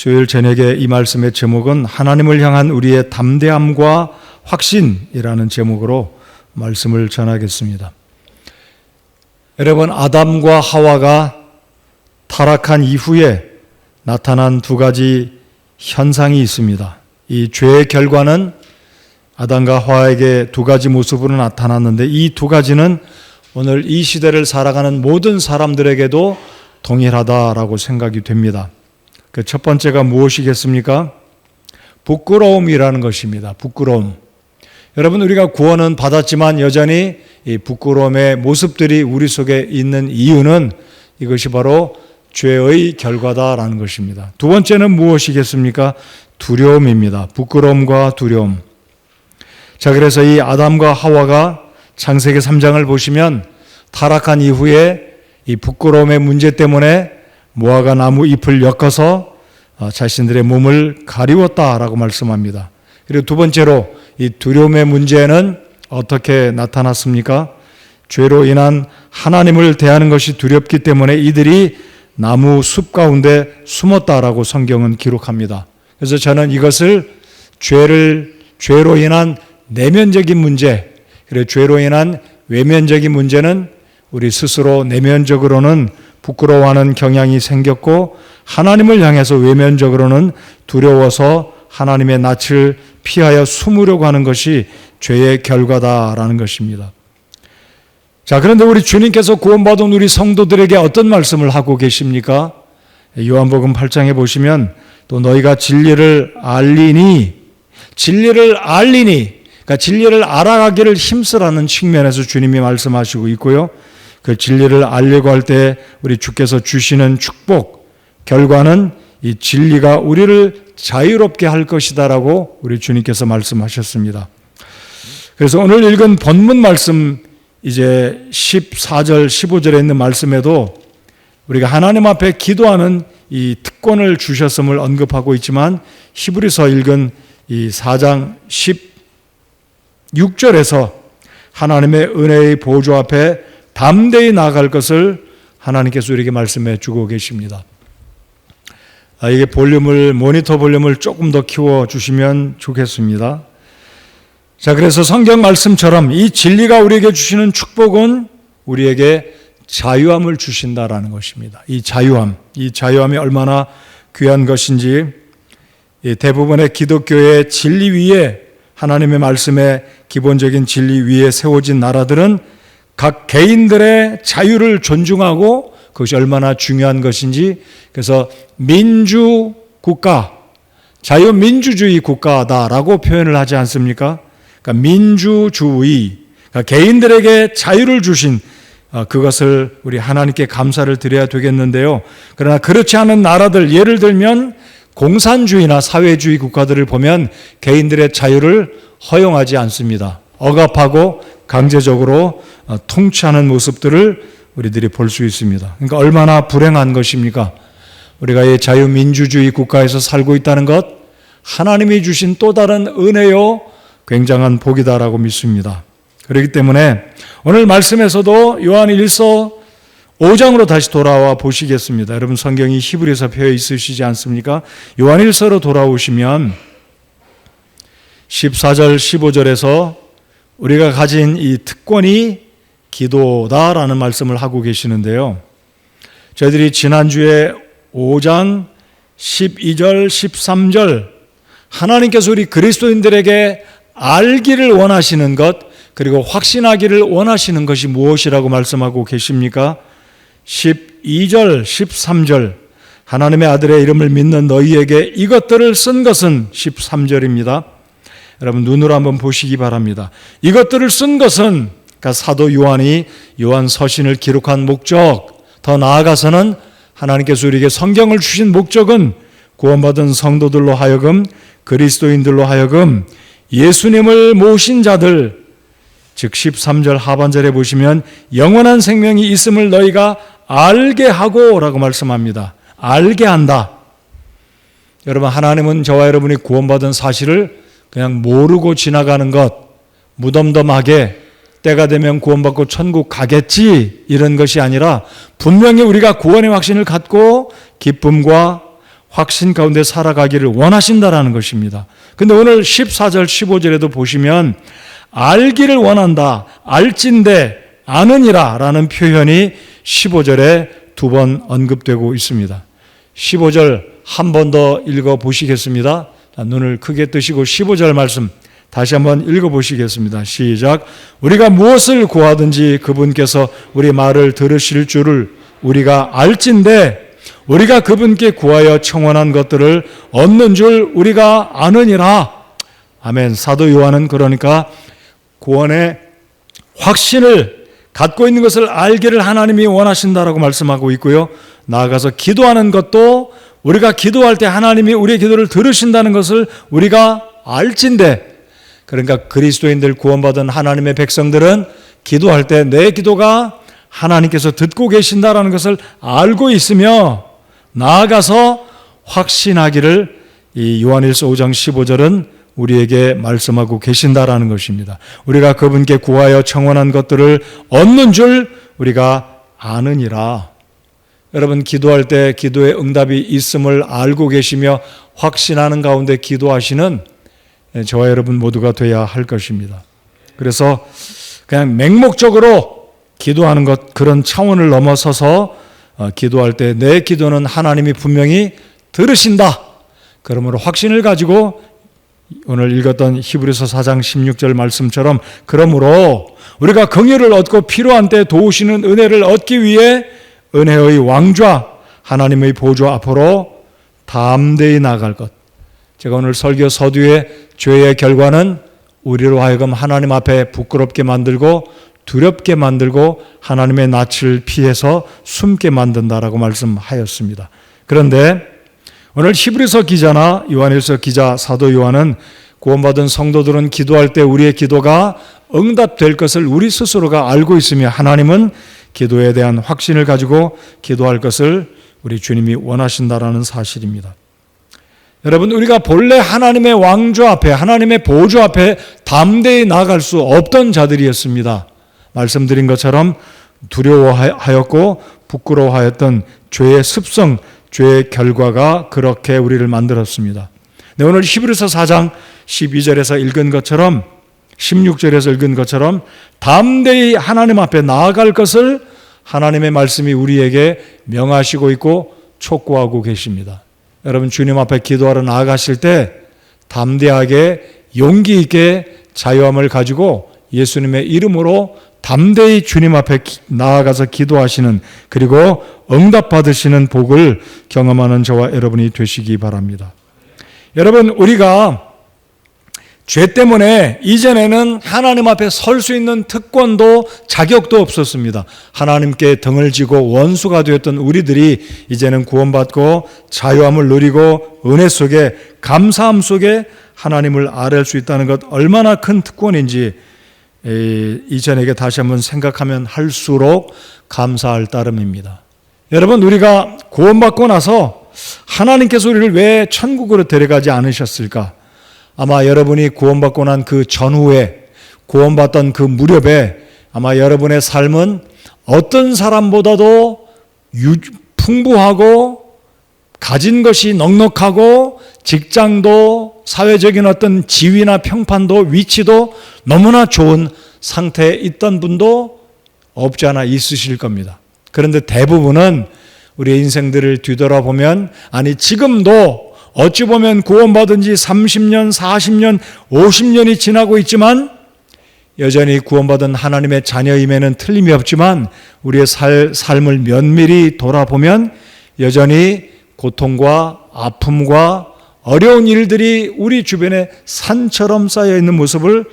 수요일 저녁에 이 말씀의 제목은 하나님을 향한 우리의 담대함과 확신이라는 제목으로 말씀을 전하겠습니다. 여러분, 아담과 하와가 타락한 이후에 나타난 두 가지 현상이 있습니다. 이 죄의 결과는 아담과 하와에게 두 가지 모습으로 나타났는데 이 두 가지는 오늘 이 시대를 살아가는 모든 사람들에게도 동일하다라고 생각이 됩니다. 그 첫 번째가 무엇이겠습니까? 부끄러움이라는 것입니다. 부끄러움. 여러분, 우리가 구원은 받았지만 여전히 이 부끄러움의 모습들이 우리 속에 있는 이유는 이것이 바로 죄의 결과다라는 것입니다. 두 번째는 무엇이겠습니까? 두려움입니다. 부끄러움과 두려움. 자, 그래서 이 아담과 하와가 창세기 3장을 보시면 타락한 이후에 이 부끄러움의 문제 때문에 무화과 나무 잎을 엮어서 자신들의 몸을 가리웠다라고 말씀합니다. 그리고 두 번째로 이 두려움의 문제는 어떻게 나타났습니까? 죄로 인한 하나님을 대하는 것이 두렵기 때문에 이들이 나무 숲 가운데 숨었다라고 성경은 기록합니다. 그래서 저는 이것을 죄로 인한 내면적인 문제, 그리고 죄로 인한 외면적인 문제는 우리 스스로 내면적으로는 부끄러워하는 경향이 생겼고 하나님을 향해서 외면적으로는 두려워서 하나님의 낯을 피하여 숨으려고 하는 것이 죄의 결과다라는 것입니다. 자, 그런데 우리 주님께서 구원받은 우리 성도들에게 어떤 말씀을 하고 계십니까? 요한복음 8장에 보시면 또 너희가 진리를 알리니, 그러니까 진리를 알아가기를 힘쓰라는 측면에서 주님이 말씀하시고 있고요. 그 진리를 알려고 할 때 우리 주께서 주시는 축복, 결과는 이 진리가 우리를 자유롭게 할 것이다라고 우리 주님께서 말씀하셨습니다. 그래서 오늘 읽은 본문 말씀 이제 14절, 15절에 있는 말씀에도 우리가 하나님 앞에 기도하는 이 특권을 주셨음을 언급하고 있지만 히브리서 읽은 이 4장 16절에서 하나님의 은혜의 보좌 앞에 담대히 나아갈 것을 하나님께서 우리에게 말씀해 주고 계십니다. 이게 모니터 볼륨을 조금 더 키워주시면 좋겠습니다. 자, 그래서 성경 말씀처럼 이 진리가 우리에게 주시는 축복은 우리에게 자유함을 주신다라는 것입니다. 이 자유함이 얼마나 귀한 것인지 대부분의 기독교의 진리 위에 하나님의 말씀의 기본적인 진리 위에 세워진 나라들은 각 개인들의 자유를 존중하고 그것이 얼마나 중요한 것인지 그래서 민주국가, 자유민주주의 국가다라고 표현을 하지 않습니까? 그러니까 민주주의, 그러니까 개인들에게 자유를 주신 그것을 우리 하나님께 감사를 드려야 되겠는데요. 그러나 그렇지 않은 나라들, 예를 들면 공산주의나 사회주의 국가들을 보면 개인들의 자유를 허용하지 않습니다. 억압하고 강제적으로 통치하는 모습들을 우리들이 볼 수 있습니다. 그러니까 얼마나 불행한 것입니까? 우리가 이 자유민주주의 국가에서 살고 있다는 것, 하나님이 주신 또 다른 은혜요 굉장한 복이다라고 믿습니다. 그렇기 때문에 오늘 말씀에서도 요한 1서 5장으로 다시 돌아와 보시겠습니다. 여러분 성경이 히브리서 펴 있으시지 않습니까? 요한 1서로 돌아오시면 14절 15절에서 우리가 가진 이 특권이 기도다라는 말씀을 하고 계시는데요. 저희들이 지난주에 5장 12절 13절 하나님께서 우리 그리스도인들에게 알기를 원하시는 것 그리고 확신하기를 원하시는 것이 무엇이라고 말씀하고 계십니까? 12절 13절 하나님의 아들의 이름을 믿는 너희에게 이것들을 쓴 것은 13절입니다. 여러분 눈으로 한번 보시기 바랍니다. 이것들을 쓴 것은 그러니까 사도 요한이 요한 서신을 기록한 목적, 더 나아가서는 하나님께서 우리에게 성경을 주신 목적은 구원받은 성도들로 하여금 그리스도인들로 하여금 예수님을 모신 자들, 즉 13절 하반절에 보시면 영원한 생명이 있음을 너희가 알게 하고 라고 말씀합니다. 알게 한다. 여러분 하나님은 저와 여러분이 구원받은 사실을 그냥 모르고 지나가는 것, 무덤덤하게 때가 되면 구원받고 천국 가겠지 이런 것이 아니라 분명히 우리가 구원의 확신을 갖고 기쁨과 확신 가운데 살아가기를 원하신다라는 것입니다. 근데 오늘 14절, 15절에도 보시면 알기를 원한다, 알진대, 아느니라 라는 표현이 15절에 두 번 언급되고 있습니다. 15절 한 번 더 읽어보시겠습니다. 눈을 크게 뜨시고 15절 말씀 다시 한번 읽어보시겠습니다. 시작. 우리가 무엇을 구하든지 그분께서 우리 말을 들으실 줄을 우리가 알진대 우리가 그분께 구하여 청원한 것들을 얻는 줄 우리가 아느니라. 아멘. 사도 요한은 그러니까 구원의 확신을 갖고 있는 것을 알기를 하나님이 원하신다라고 말씀하고 있고요. 나아가서 기도하는 것도 우리가 기도할 때 하나님이 우리의 기도를 들으신다는 것을 우리가 알진대. 그러니까 그리스도인들 구원받은 하나님의 백성들은 기도할 때 내 기도가 하나님께서 듣고 계신다라는 것을 알고 있으며 나아가서 확신하기를 이 요한일서 5장 15절은 우리에게 말씀하고 계신다라는 것입니다. 우리가 그분께 구하여 청원한 것들을 얻는 줄 우리가 아느니라. 여러분 기도할 때 기도의 응답이 있음을 알고 계시며 확신하는 가운데 기도하시는 저와 여러분 모두가 되어야 할 것입니다. 그래서 그냥 맹목적으로 기도하는 것 그런 차원을 넘어서서 기도할 때 내 기도는 하나님이 분명히 들으신다. 그러므로 확신을 가지고 오늘 읽었던 히브리서 4장 16절 말씀처럼 그러므로 우리가 긍휼을 얻고 필요한 때 도우시는 은혜를 얻기 위해 은혜의 왕좌 하나님의 보좌 앞으로 담대히 나아갈 것. 제가 오늘 설교 서두에 죄의 결과는 우리로 하여금 하나님 앞에 부끄럽게 만들고 두렵게 만들고 하나님의 낯을 피해서 숨게 만든다라고 말씀하였습니다. 그런데 오늘 히브리서 기자나 요한일서 기자 사도 요한은 구원받은 성도들은 기도할 때 우리의 기도가 응답될 것을 우리 스스로가 알고 있으며 하나님은 기도에 대한 확신을 가지고 기도할 것을 우리 주님이 원하신다라는 사실입니다. 여러분 우리가 본래 하나님의 왕좌 앞에 하나님의 보좌 앞에 담대히 나아갈 수 없던 자들이었습니다. 말씀드린 것처럼 두려워하였고 부끄러워하였던 죄의 습성, 죄의 결과가 그렇게 우리를 만들었습니다. 네, 오늘 히브리서 4장 12절에서 읽은 것처럼 16절에서 읽은 것처럼 담대히 하나님 앞에 나아갈 것을 하나님의 말씀이 우리에게 명하시고 있고 촉구하고 계십니다. 여러분 주님 앞에 기도하러 나아가실 때 담대하게 용기 있게 자유함을 가지고 예수님의 이름으로 담대히 주님 앞에 나아가서 기도하시는 그리고 응답받으시는 복을 경험하는 저와 여러분이 되시기 바랍니다. 여러분 우리가 죄 때문에 이전에는 하나님 앞에 설 수 있는 특권도 자격도 없었습니다. 하나님께 등을 지고 원수가 되었던 우리들이 이제는 구원받고 자유함을 누리고 은혜 속에 감사함 속에 하나님을 아뢰할 수 있다는 것 얼마나 큰 특권인지 이전에게 다시 한번 생각하면 할수록 감사할 따름입니다. 여러분 우리가 구원받고 나서 하나님께서 우리를 왜 천국으로 데려가지 않으셨을까? 아마 여러분이 구원받고 난 그 전후에 구원받던 그 무렵에 아마 여러분의 삶은 어떤 사람보다도 풍부하고 가진 것이 넉넉하고 직장도 사회적인 어떤 지위나 평판도 위치도 너무나 좋은 상태에 있던 분도 없지 않아 있으실 겁니다. 그런데 대부분은 우리의 인생들을 뒤돌아보면 아니 지금도 어찌 보면 구원받은 지 30년, 40년, 50년이 지나고 있지만 여전히 구원받은 하나님의 자녀임에는 틀림이 없지만 우리의 삶을 면밀히 돌아보면 여전히 고통과 아픔과 어려운 일들이 우리 주변에 산처럼 쌓여 있는 모습을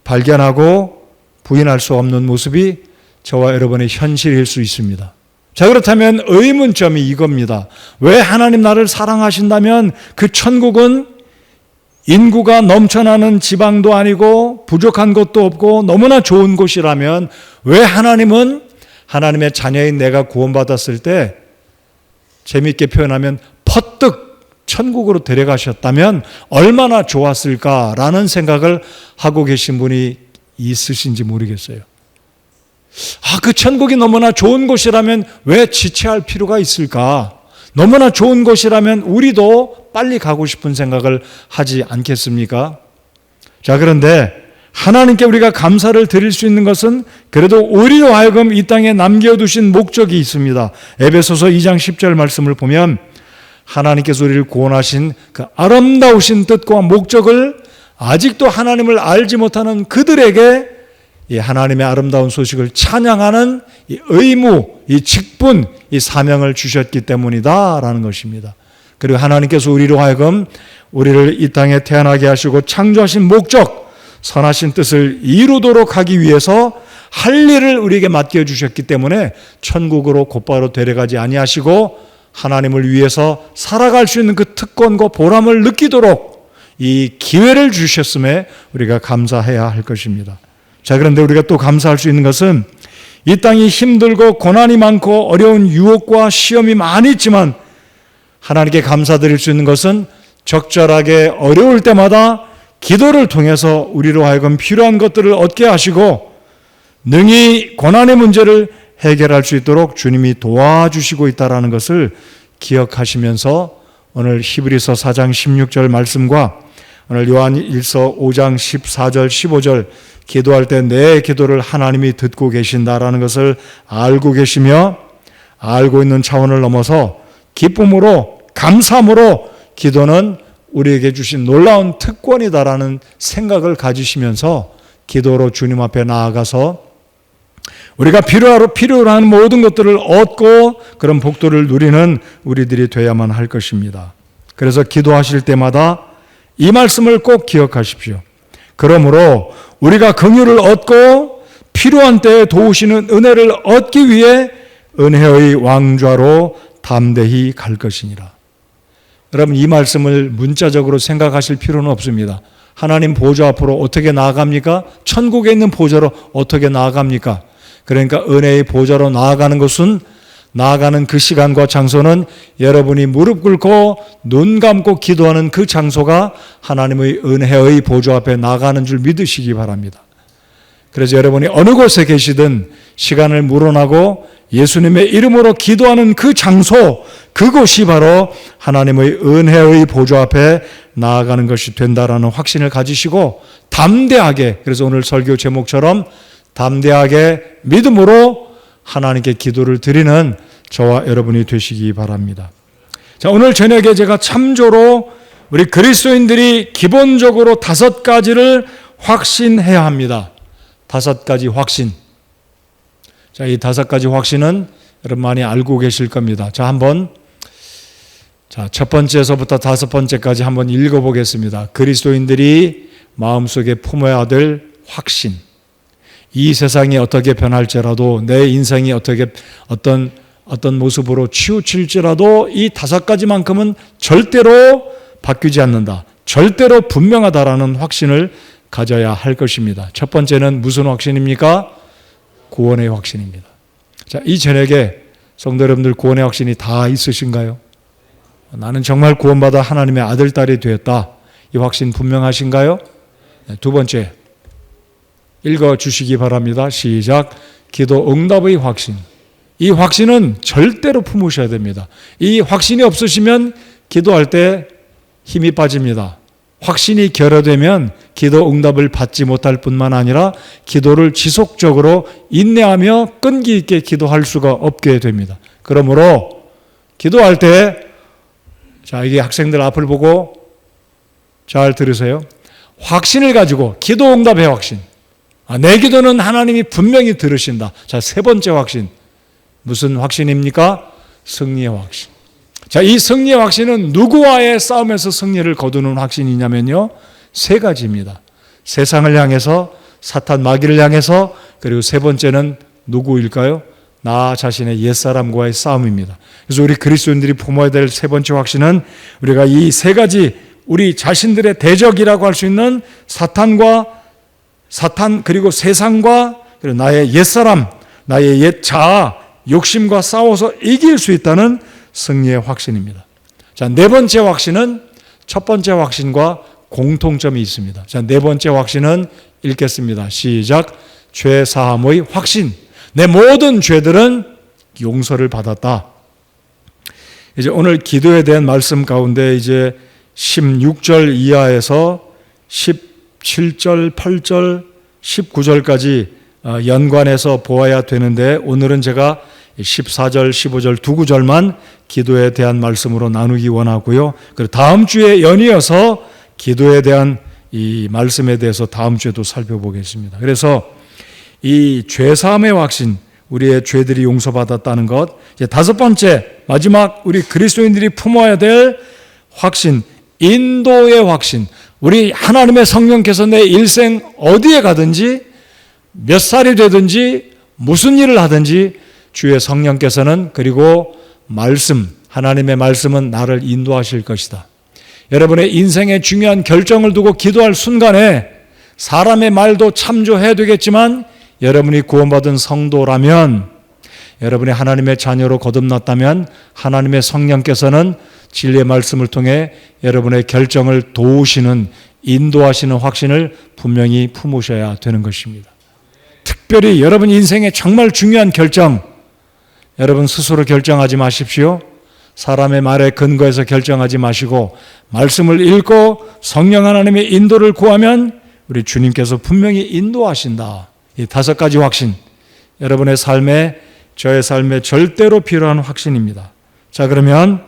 발견하고 부인할 수 없는 모습이 저와 여러분의 현실일 수 있습니다. 자, 그렇다면 의문점이 이겁니다. 왜 하나님 나를 사랑하신다면 그 천국은 인구가 넘쳐나는 지방도 아니고 부족한 것도 없고 너무나 좋은 곳이라면 왜 하나님은 하나님의 자녀인 내가 구원받았을 때 재미있게 표현하면 퍼뜩 천국으로 데려가셨다면 얼마나 좋았을까라는 생각을 하고 계신 분이 있으신지 모르겠어요. 그 천국이 너무나 좋은 곳이라면 왜 지체할 필요가 있을까? 너무나 좋은 곳이라면 우리도 빨리 가고 싶은 생각을 하지 않겠습니까? 자, 그런데 하나님께 우리가 감사를 드릴 수 있는 것은 그래도 우리로 하여금 이 땅에 남겨두신 목적이 있습니다. 에베소서 2장 10절 말씀을 보면 하나님께서 우리를 구원하신 그 아름다우신 뜻과 목적을 아직도 하나님을 알지 못하는 그들에게 이 하나님의 아름다운 소식을 찬양하는 이 의무, 이 직분, 이 사명을 주셨기 때문이다라는 것입니다. 그리고 하나님께서 우리로 하여금 우리를 이 땅에 태어나게 하시고 창조하신 목적, 선하신 뜻을 이루도록 하기 위해서 할 일을 우리에게 맡겨주셨기 때문에 천국으로 곧바로 데려가지 아니하시고 하나님을 위해서 살아갈 수 있는 그 특권과 보람을 느끼도록 이 기회를 주셨음에 우리가 감사해야 할 것입니다. 자, 그런데 우리가 또 감사할 수 있는 것은 이 땅이 힘들고 고난이 많고 어려운 유혹과 시험이 많이 있지만 하나님께 감사드릴 수 있는 것은 적절하게 어려울 때마다 기도를 통해서 우리로 하여금 필요한 것들을 얻게 하시고 능히 고난의 문제를 해결할 수 있도록 주님이 도와주시고 있다는 것을 기억하시면서 오늘 히브리서 4장 16절 말씀과 오늘 요한일서 5장 14절 15절 기도할 때 내 기도를 하나님이 듣고 계신다라는 것을 알고 계시며 알고 있는 차원을 넘어서 기쁨으로 감사함으로 기도는 우리에게 주신 놀라운 특권이다라는 생각을 가지시면서 기도로 주님 앞에 나아가서 우리가 필요로 하는 모든 것들을 얻고 그런 복도를 누리는 우리들이 되어야만 할 것입니다. 그래서 기도하실 때마다 이 말씀을 꼭 기억하십시오. 그러므로 우리가 긍휼을 얻고 필요한 때에 도우시는 은혜를 얻기 위해 은혜의 왕좌로 담대히 갈 것이니라. 여러분, 이 말씀을 문자적으로 생각하실 필요는 없습니다. 하나님 보좌 앞으로 어떻게 나아갑니까? 천국에 있는 보좌로 어떻게 나아갑니까? 그러니까 은혜의 보좌로 나아가는 것은 나아가는 그 시간과 장소는 여러분이 무릎 꿇고 눈 감고 기도하는 그 장소가 하나님의 은혜의 보좌 앞에 나아가는 줄 믿으시기 바랍니다. 그래서 여러분이 어느 곳에 계시든 시간을 물어나고 예수님의 이름으로 기도하는 그 장소, 그곳이 바로 하나님의 은혜의 보좌 앞에 나아가는 것이 된다라는 확신을 가지시고 담대하게, 그래서 오늘 설교 제목처럼 담대하게 믿음으로 하나님께 기도를 드리는 저와 여러분이 되시기 바랍니다. 자, 오늘 저녁에 제가 참조로 우리 그리스도인들이 기본적으로 5가지를 확신해야 합니다. 5가지 확신. 자, 이 5가지 확신은 여러분 많이 알고 계실 겁니다. 자, 첫 번째에서부터 5번째까지 한번 읽어보겠습니다. 그리스도인들이 마음속에 품어야 될 확신. 이 세상이 어떻게 변할지라도 내 인생이 어떤 모습으로 치우칠지라도 이 5가지만큼은 절대로 바뀌지 않는다. 절대로 분명하다라는 확신을 가져야 할 것입니다. 첫 번째는 무슨 확신입니까? 구원의 확신입니다. 자, 이 저녁에 성도 여러분들 구원의 확신이 다 있으신가요? 나는 정말 구원받아 하나님의 아들, 딸이 되었다. 이 확신 분명하신가요? 네, 두 번째 읽어주시기 바랍니다. 시작. 기도 응답의 확신. 이 확신은 절대로 품으셔야 됩니다. 이 확신이 없으시면 기도할 때 힘이 빠집니다. 확신이 결여되면 기도 응답을 받지 못할 뿐만 아니라 기도를 지속적으로 인내하며 끈기 있게 기도할 수가 없게 됩니다. 그러므로 기도할 때, 자, 이게 학생들 앞을 보고 잘 들으세요. 확신을 가지고 기도 응답의 확신. 내 기도는 하나님이 분명히 들으신다. 자, 세 번째 확신. 무슨 확신입니까? 승리의 확신. 자, 이 승리의 확신은 누구와의 싸움에서 승리를 거두는 확신이냐면요, 3가지입니다. 세상을 향해서, 사탄 마귀를 향해서, 그리고 세 번째는 누구일까요? 나 자신의 옛사람과의 싸움입니다. 그래서 우리 그리스도인들이 품어야 될 세 번째 확신은 우리가 이 3가지 우리 자신들의 대적이라고 할 수 있는 사탄 그리고 세상과 그리고 나의 옛사람, 나의 옛 자아, 욕심과 싸워서 이길 수 있다는 승리의 확신입니다. 자, 4번째 확신은 첫 번째 확신과 공통점이 있습니다. 자, 4번째 확신은 읽겠습니다. 시작. 죄 사함의 확신. 내 모든 죄들은 용서를 받았다. 이제 오늘 기도에 대한 말씀 가운데 이제 16절 이하에서 17절, 8절, 19절까지 연관해서 보아야 되는데 오늘은 제가 14절, 15절 두 구절만 기도에 대한 말씀으로 나누기 원하고요. 그리고 다음 주에 연이어서 기도에 대한 이 말씀에 대해서 다음 주에도 살펴보겠습니다. 그래서 이 죄사함의 확신, 우리의 죄들이 용서받았다는 것, 이제 다섯 번째 마지막 우리 그리스도인들이 품어야 될 확신, 인도의 확신. 우리 하나님의 성령께서 내 일생 어디에 가든지 몇 살이 되든지 무슨 일을 하든지 주의 성령께서는 그리고 말씀, 하나님의 말씀은 나를 인도하실 것이다. 여러분의 인생의 중요한 결정을 두고 기도할 순간에 사람의 말도 참조해야 되겠지만 여러분이 구원받은 성도라면, 여러분이 하나님의 자녀로 거듭났다면 하나님의 성령께서는 진리의 말씀을 통해 여러분의 결정을 도우시는, 인도하시는 확신을 분명히 품으셔야 되는 것입니다. 특별히 여러분 인생의 정말 중요한 결정, 여러분 스스로 결정하지 마십시오. 사람의 말에 근거해서 결정하지 마시고 말씀을 읽고 성령 하나님의 인도를 구하면 우리 주님께서 분명히 인도하신다. 이 다섯 가지 확신, 여러분의 삶에, 저의 삶에 절대로 필요한 확신입니다. 자, 그러면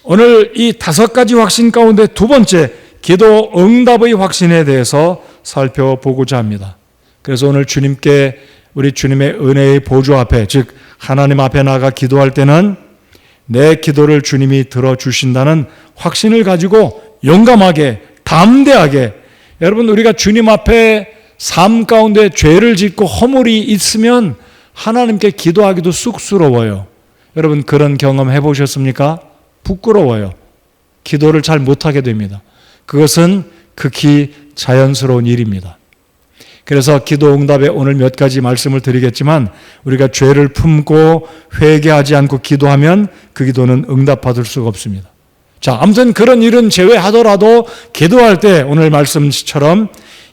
오늘 이 다섯 가지 확신 가운데 두 번째, 기도 응답의 확신에 대해서 살펴보고자 합니다. 그래서 오늘 주님께, 우리 주님의 은혜의 보좌 앞에, 즉 하나님 앞에 나가 기도할 때는 내 기도를 주님이 들어주신다는 확신을 가지고 용감하게, 담대하게, 여러분 우리가 주님 앞에 삶 가운데 죄를 짓고 허물이 있으면 하나님께 기도하기도 쑥스러워요. 여러분 그런 경험 해보셨습니까? 부끄러워요. 기도를 잘 못하게 됩니다. 그것은 극히 자연스러운 일입니다. 그래서 기도 응답에 오늘 몇 가지 말씀을 드리겠지만 우리가 죄를 품고 회개하지 않고 기도하면 그 기도는 응답받을 수가 없습니다. 자, 아무튼 그런 일은 제외하더라도 기도할 때 오늘 말씀처럼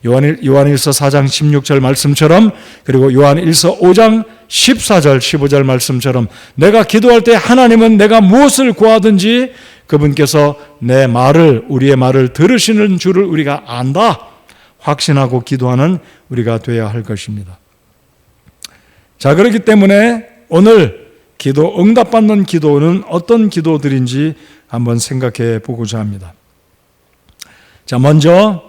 요한일서 4장 16절 말씀처럼, 그리고 요한일서 5장 14절 15절 말씀처럼 내가 기도할 때 하나님은 내가 무엇을 구하든지 그분께서 내 말을, 우리의 말을 들으시는 줄을 우리가 안다, 확신하고 기도하는 우리가 되어야 할 것입니다. 자, 그렇기 때문에 오늘 기도, 응답받는 기도는 어떤 기도들인지 한번 생각해 보고자 합니다. 자, 먼저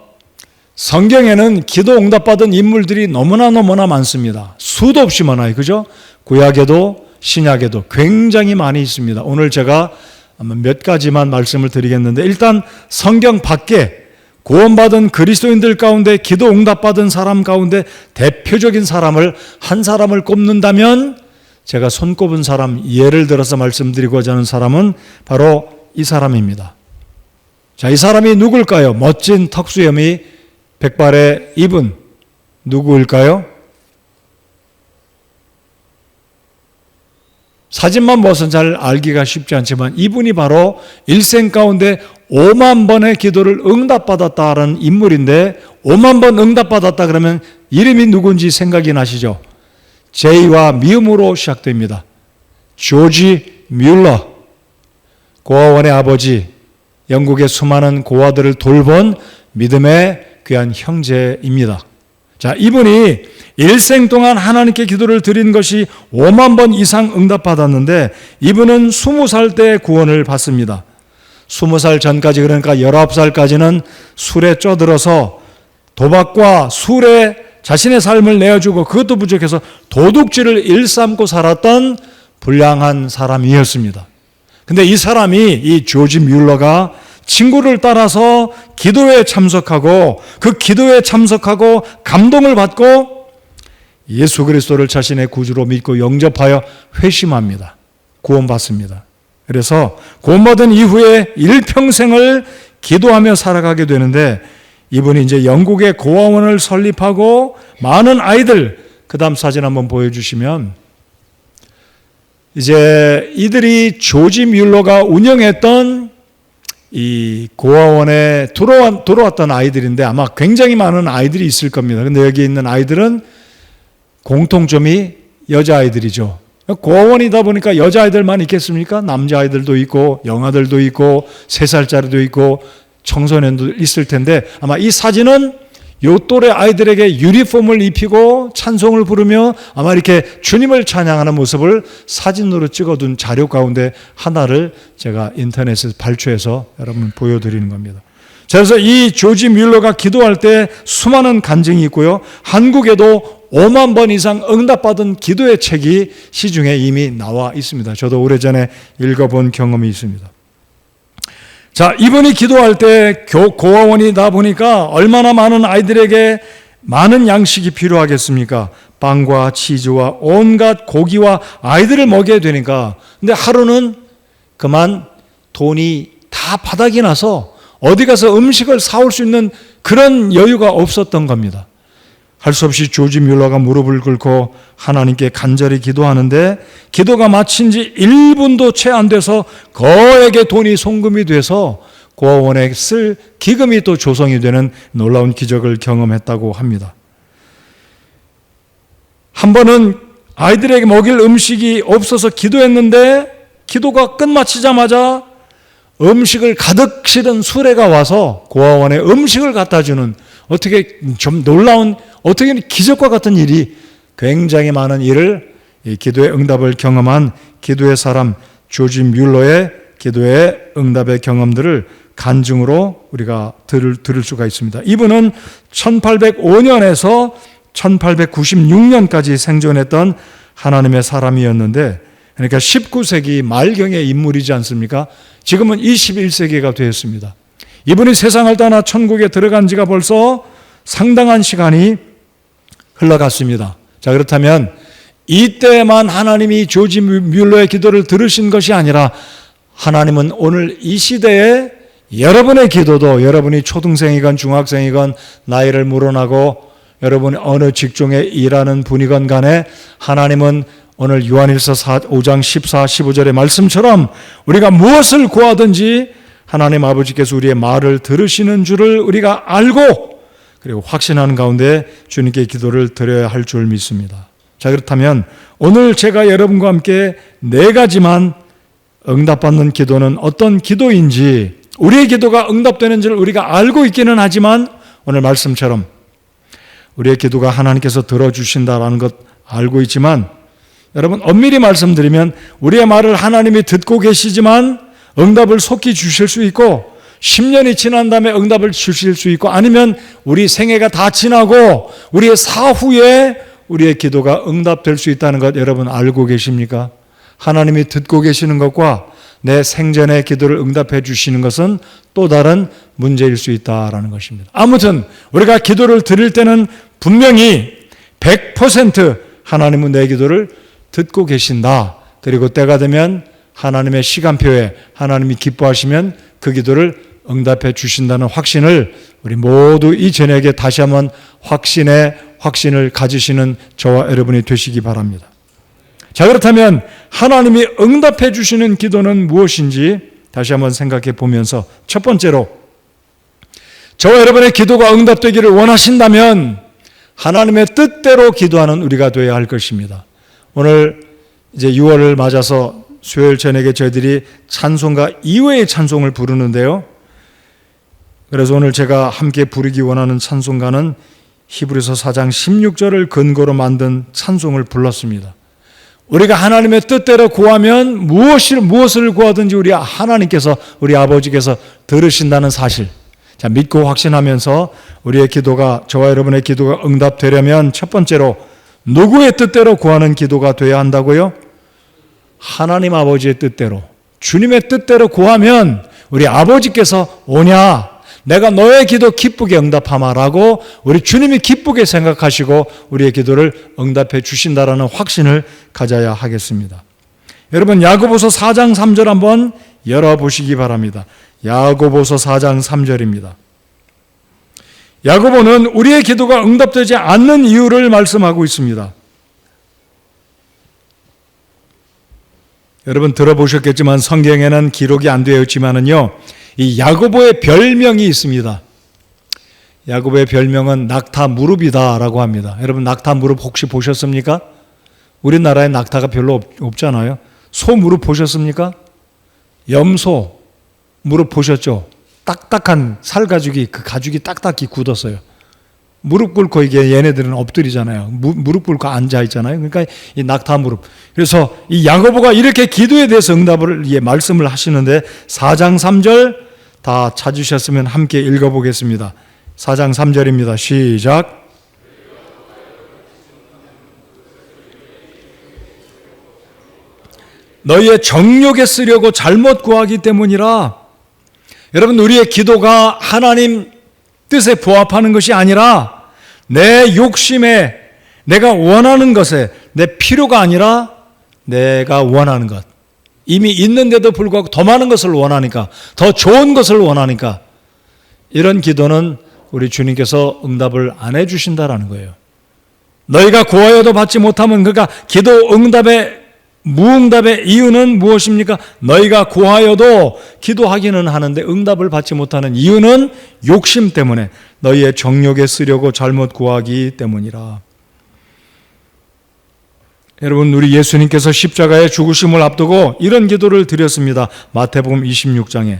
성경에는 기도 응답받은 인물들이 너무나 많습니다. 수도 없이 많아요. 그죠? 구약에도 신약에도 굉장히 많이 있습니다. 오늘 제가 몇 가지만 말씀을 드리겠는데, 일단 성경 밖에 구원받은 그리스도인들 가운데 기도 응답받은 사람 가운데 대표적인 사람을, 한 사람을 꼽는다면 제가 손꼽은 사람, 예를 들어서 말씀드리고자 하는 사람은 바로 이 사람입니다. 자, 이 사람이 누굴까요? 멋진 턱수염이 백발의 이분, 누구일까요? 사진만 봐서 잘 알기가 쉽지 않지만 이분이 바로 일생 가운데 5만 번의 기도를 응답받았다는 인물인데, 5만 번 응답받았다 그러면 이름이 누군지 생각이 나시죠? J와 미음으로 시작됩니다. 조지 뮬러, 고아원의 아버지, 영국의 수많은 고아들을 돌본 믿음의 귀한 형제입니다. 자, 이분이 일생 동안 하나님께 기도를 드린 것이 5만 번 이상 응답받았는데 이분은 20살 때 구원을 받습니다. 20살 전까지, 그러니까 19살까지는 술에 쪄들어서 도박과 술에 자신의 삶을 내어주고 그것도 부족해서 도둑질을 일삼고 살았던 불량한 사람이었습니다. 근데 이 사람이, 이 조지 뮬러가 친구를 따라서 기도회에 참석하고 그 기도회에 참석하고 감동을 받고 예수 그리스도를 자신의 구주로 믿고 영접하여 회심합니다. 구원받습니다. 그래서 구원받은 이후에 일평생을 기도하며 살아가게 되는데, 이분이 이제 영국의 고아원을 설립하고 많은 아이들, 그 다음 사진 한번 보여주시면, 이제 이들이 조지 뮬러가 운영했던 이 고아원에 들어왔던 아이들인데 아마 굉장히 많은 아이들이 있을 겁니다. 근데 여기 있는 아이들은 공통점이 여자아이들이죠. 고아원이다 보니까 여자아이들만 있겠습니까? 남자아이들도 있고 영아들도 있고 3살짜리도 있고 청소년도 있을 텐데 아마 이 사진은 요 또래 아이들에게 유니폼을 입히고 찬송을 부르며 아마 이렇게 주님을 찬양하는 모습을 사진으로 찍어둔 자료 가운데 하나를 제가 인터넷에서 발췌해서 여러분 보여드리는 겁니다. 그래서 이 조지 뮬러가 기도할 때 수많은 간증이 있고요. 한국에도 5만 번 이상 응답받은 기도의 책이 시중에 이미 나와 있습니다. 저도 오래전에 읽어본 경험이 있습니다. 자, 이분이 기도할 때 고아원이다 보니까 얼마나 많은 아이들에게 많은 양식이 필요하겠습니까? 빵과 치즈와 온갖 고기와 아이들을 먹여야 되니까. 근데 하루는 그만 돈이 다 바닥이 나서 어디 가서 음식을 사올 수 있는 그런 여유가 없었던 겁니다. 할 수 없이 조지 뮬러가 무릎을 꿇고 하나님께 간절히 기도하는데 기도가 마친 지 1분도 채 안 돼서 거액의 돈이 송금이 돼서 고아원에 쓸 기금이 또 조성이 되는 놀라운 기적을 경험했다고 합니다. 한 번은 아이들에게 먹일 음식이 없어서 기도했는데 기도가 끝마치자마자 음식을 가득 실은 수레가 와서 고아원에 음식을 갖다 주는 어떻게 좀 놀라운 어떻게 기적과 같은 일이 굉장히 많은 일을 이 기도의 응답을 경험한 기도의 사람 조지 뮬러의 기도의 응답의 경험들을 간증으로 우리가 들을 수가 있습니다. 이분은 1805년에서 1896년까지 생존했던 하나님의 사람이었는데 그러니까 19세기 말경의 인물이지 않습니까? 지금은 21세기가 되었습니다. 이분이 세상을 떠나 천국에 들어간 지가 벌써 상당한 시간이 흘러갔습니다. 자, 그렇다면 이때만 하나님이 조지 뮬러의 기도를 들으신 것이 아니라 하나님은 오늘 이 시대에 여러분의 기도도 여러분이 초등생이건 중학생이건 나이를 물어나고 여러분이 어느 직종에 일하는 분이건 간에 하나님은 오늘 요한일서 5장 14, 15절의 말씀처럼 우리가 무엇을 구하든지 하나님 아버지께서 우리의 말을 들으시는 줄을 우리가 알고 그리고 확신하는 가운데 주님께 기도를 드려야 할 줄 믿습니다. 자, 그렇다면 오늘 제가 여러분과 함께 4가지만 응답받는 기도는 어떤 기도인지 우리의 기도가 응답되는지를 우리가 알고 있기는 하지만 오늘 말씀처럼 우리의 기도가 하나님께서 들어주신다라는 것 알고 있지만 여러분 엄밀히 말씀드리면 우리의 말을 하나님이 듣고 계시지만 응답을 속히 주실 수 있고 10년이 지난 다음에 응답을 주실 수 있고 아니면 우리 생애가 다 지나고 우리의 사후에 우리의 기도가 응답될 수 있다는 것 여러분 알고 계십니까? 하나님이 듣고 계시는 것과 내 생전의 기도를 응답해 주시는 것은 또 다른 문제일 수 있다라는 것입니다. 아무튼 우리가 기도를 드릴 때는 분명히 100% 하나님은 내 기도를 듣고 계신다. 그리고 때가 되면 하나님의 시간표에 하나님이 기뻐하시면 그 기도를 응답해 주신다는 확신을 우리 모두 이 저녁에 다시 한번 확신을 가지시는 저와 여러분이 되시기 바랍니다. 자, 그렇다면 하나님이 응답해 주시는 기도는 무엇인지 다시 한번 생각해 보면서 첫 번째로 저와 여러분의 기도가 응답되기를 원하신다면 하나님의 뜻대로 기도하는 우리가 되어야 할 것입니다. 오늘 이제 6월을 맞아서 수요일 저녁에 저희들이 찬송가 이외의 찬송을 부르는데요. 그래서 오늘 제가 함께 부르기 원하는 찬송가는 히브리서 4장 16절을 근거로 만든 찬송을 불렀습니다. 우리가 하나님의 뜻대로 구하면 무엇을 구하든지 우리 하나님께서 우리 아버지께서 들으신다는 사실. 자, 믿고 확신하면서 우리의 기도가 저와 여러분의 기도가 응답되려면 첫 번째로 누구의 뜻대로 구하는 기도가 되어야 한다고요? 하나님 아버지의 뜻대로 주님의 뜻대로 구하면 우리 아버지께서 오냐 내가 너의 기도 기쁘게 응답하마라고 우리 주님이 기쁘게 생각하시고 우리의 기도를 응답해 주신다라는 확신을 가져야 하겠습니다. 여러분 야고보서 4장 3절 한번 열어보시기 바랍니다. 야고보서 4장 3절입니다. 야고보는 우리의 기도가 응답되지 않는 이유를 말씀하고 있습니다. 여러분 들어보셨겠지만 성경에는 기록이 안 되어 있지만은요, 이 야고보의 별명이 있습니다. 야고보의 별명은 낙타 무릎이다라고 합니다. 여러분 낙타 무릎 혹시 보셨습니까? 우리나라에 낙타가 별로 없잖아요. 소 무릎 보셨습니까? 염소 무릎 보셨죠? 딱딱한 살 가죽이, 그 가죽이 딱딱히 굳었어요. 무릎 꿇고 이게 얘네들은 엎드리잖아요. 무릎 꿇고 앉아 있잖아요. 그러니까 이 낙타 무릎. 그래서 이 야고보가 이렇게 기도에 대해서 응답을, 말씀을 하시는데 4장 3절 다 찾으셨으면 함께 읽어보겠습니다. 4장 3절입니다. 시작. 너희의 정욕에 쓰려고 잘못 구하기 때문이라. 여러분, 우리의 기도가 하나님 뜻에 부합하는 것이 아니라 내 욕심에, 내가 원하는 것에, 내 필요가 아니라 내가 원하는 것, 이미 있는데도 불구하고 더 많은 것을 원하니까, 더 좋은 것을 원하니까, 이런 기도는 우리 주님께서 응답을 안 해주신다라는 거예요. 너희가 구하여도 받지 못하면, 그러니까 기도 응답의 무응답의 이유는 무엇입니까? 너희가 구하여도 기도하기는 하는데 응답을 받지 못하는 이유는 욕심 때문에, 너희의 정욕에 쓰려고 잘못 구하기 때문이라. 여러분, 우리 예수님께서 십자가의 죽으심을 앞두고 이런 기도를 드렸습니다. 마태복음 26장에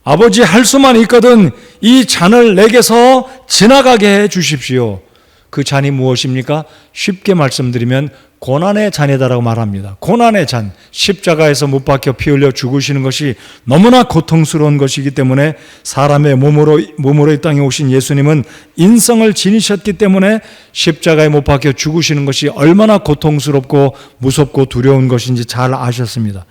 아버지, 할 수만 있거든 이 잔을 내게서 지나가게 해 주십시오. 그 잔이 무엇입니까? 쉽게 말씀드리면 고난의 잔이다라고 말합니다. 고난의 잔, 십자가에서 못 박혀 피 흘려 죽으시는 것이 너무나 고통스러운 것이기 때문에 사람의 몸으로 이 땅에 오신 예수님은 인성을 지니셨기 때문에 십자가에 못 박혀 죽으시는 것이 얼마나 고통스럽고 무섭고 두려운 것인지 잘 아셨습니다.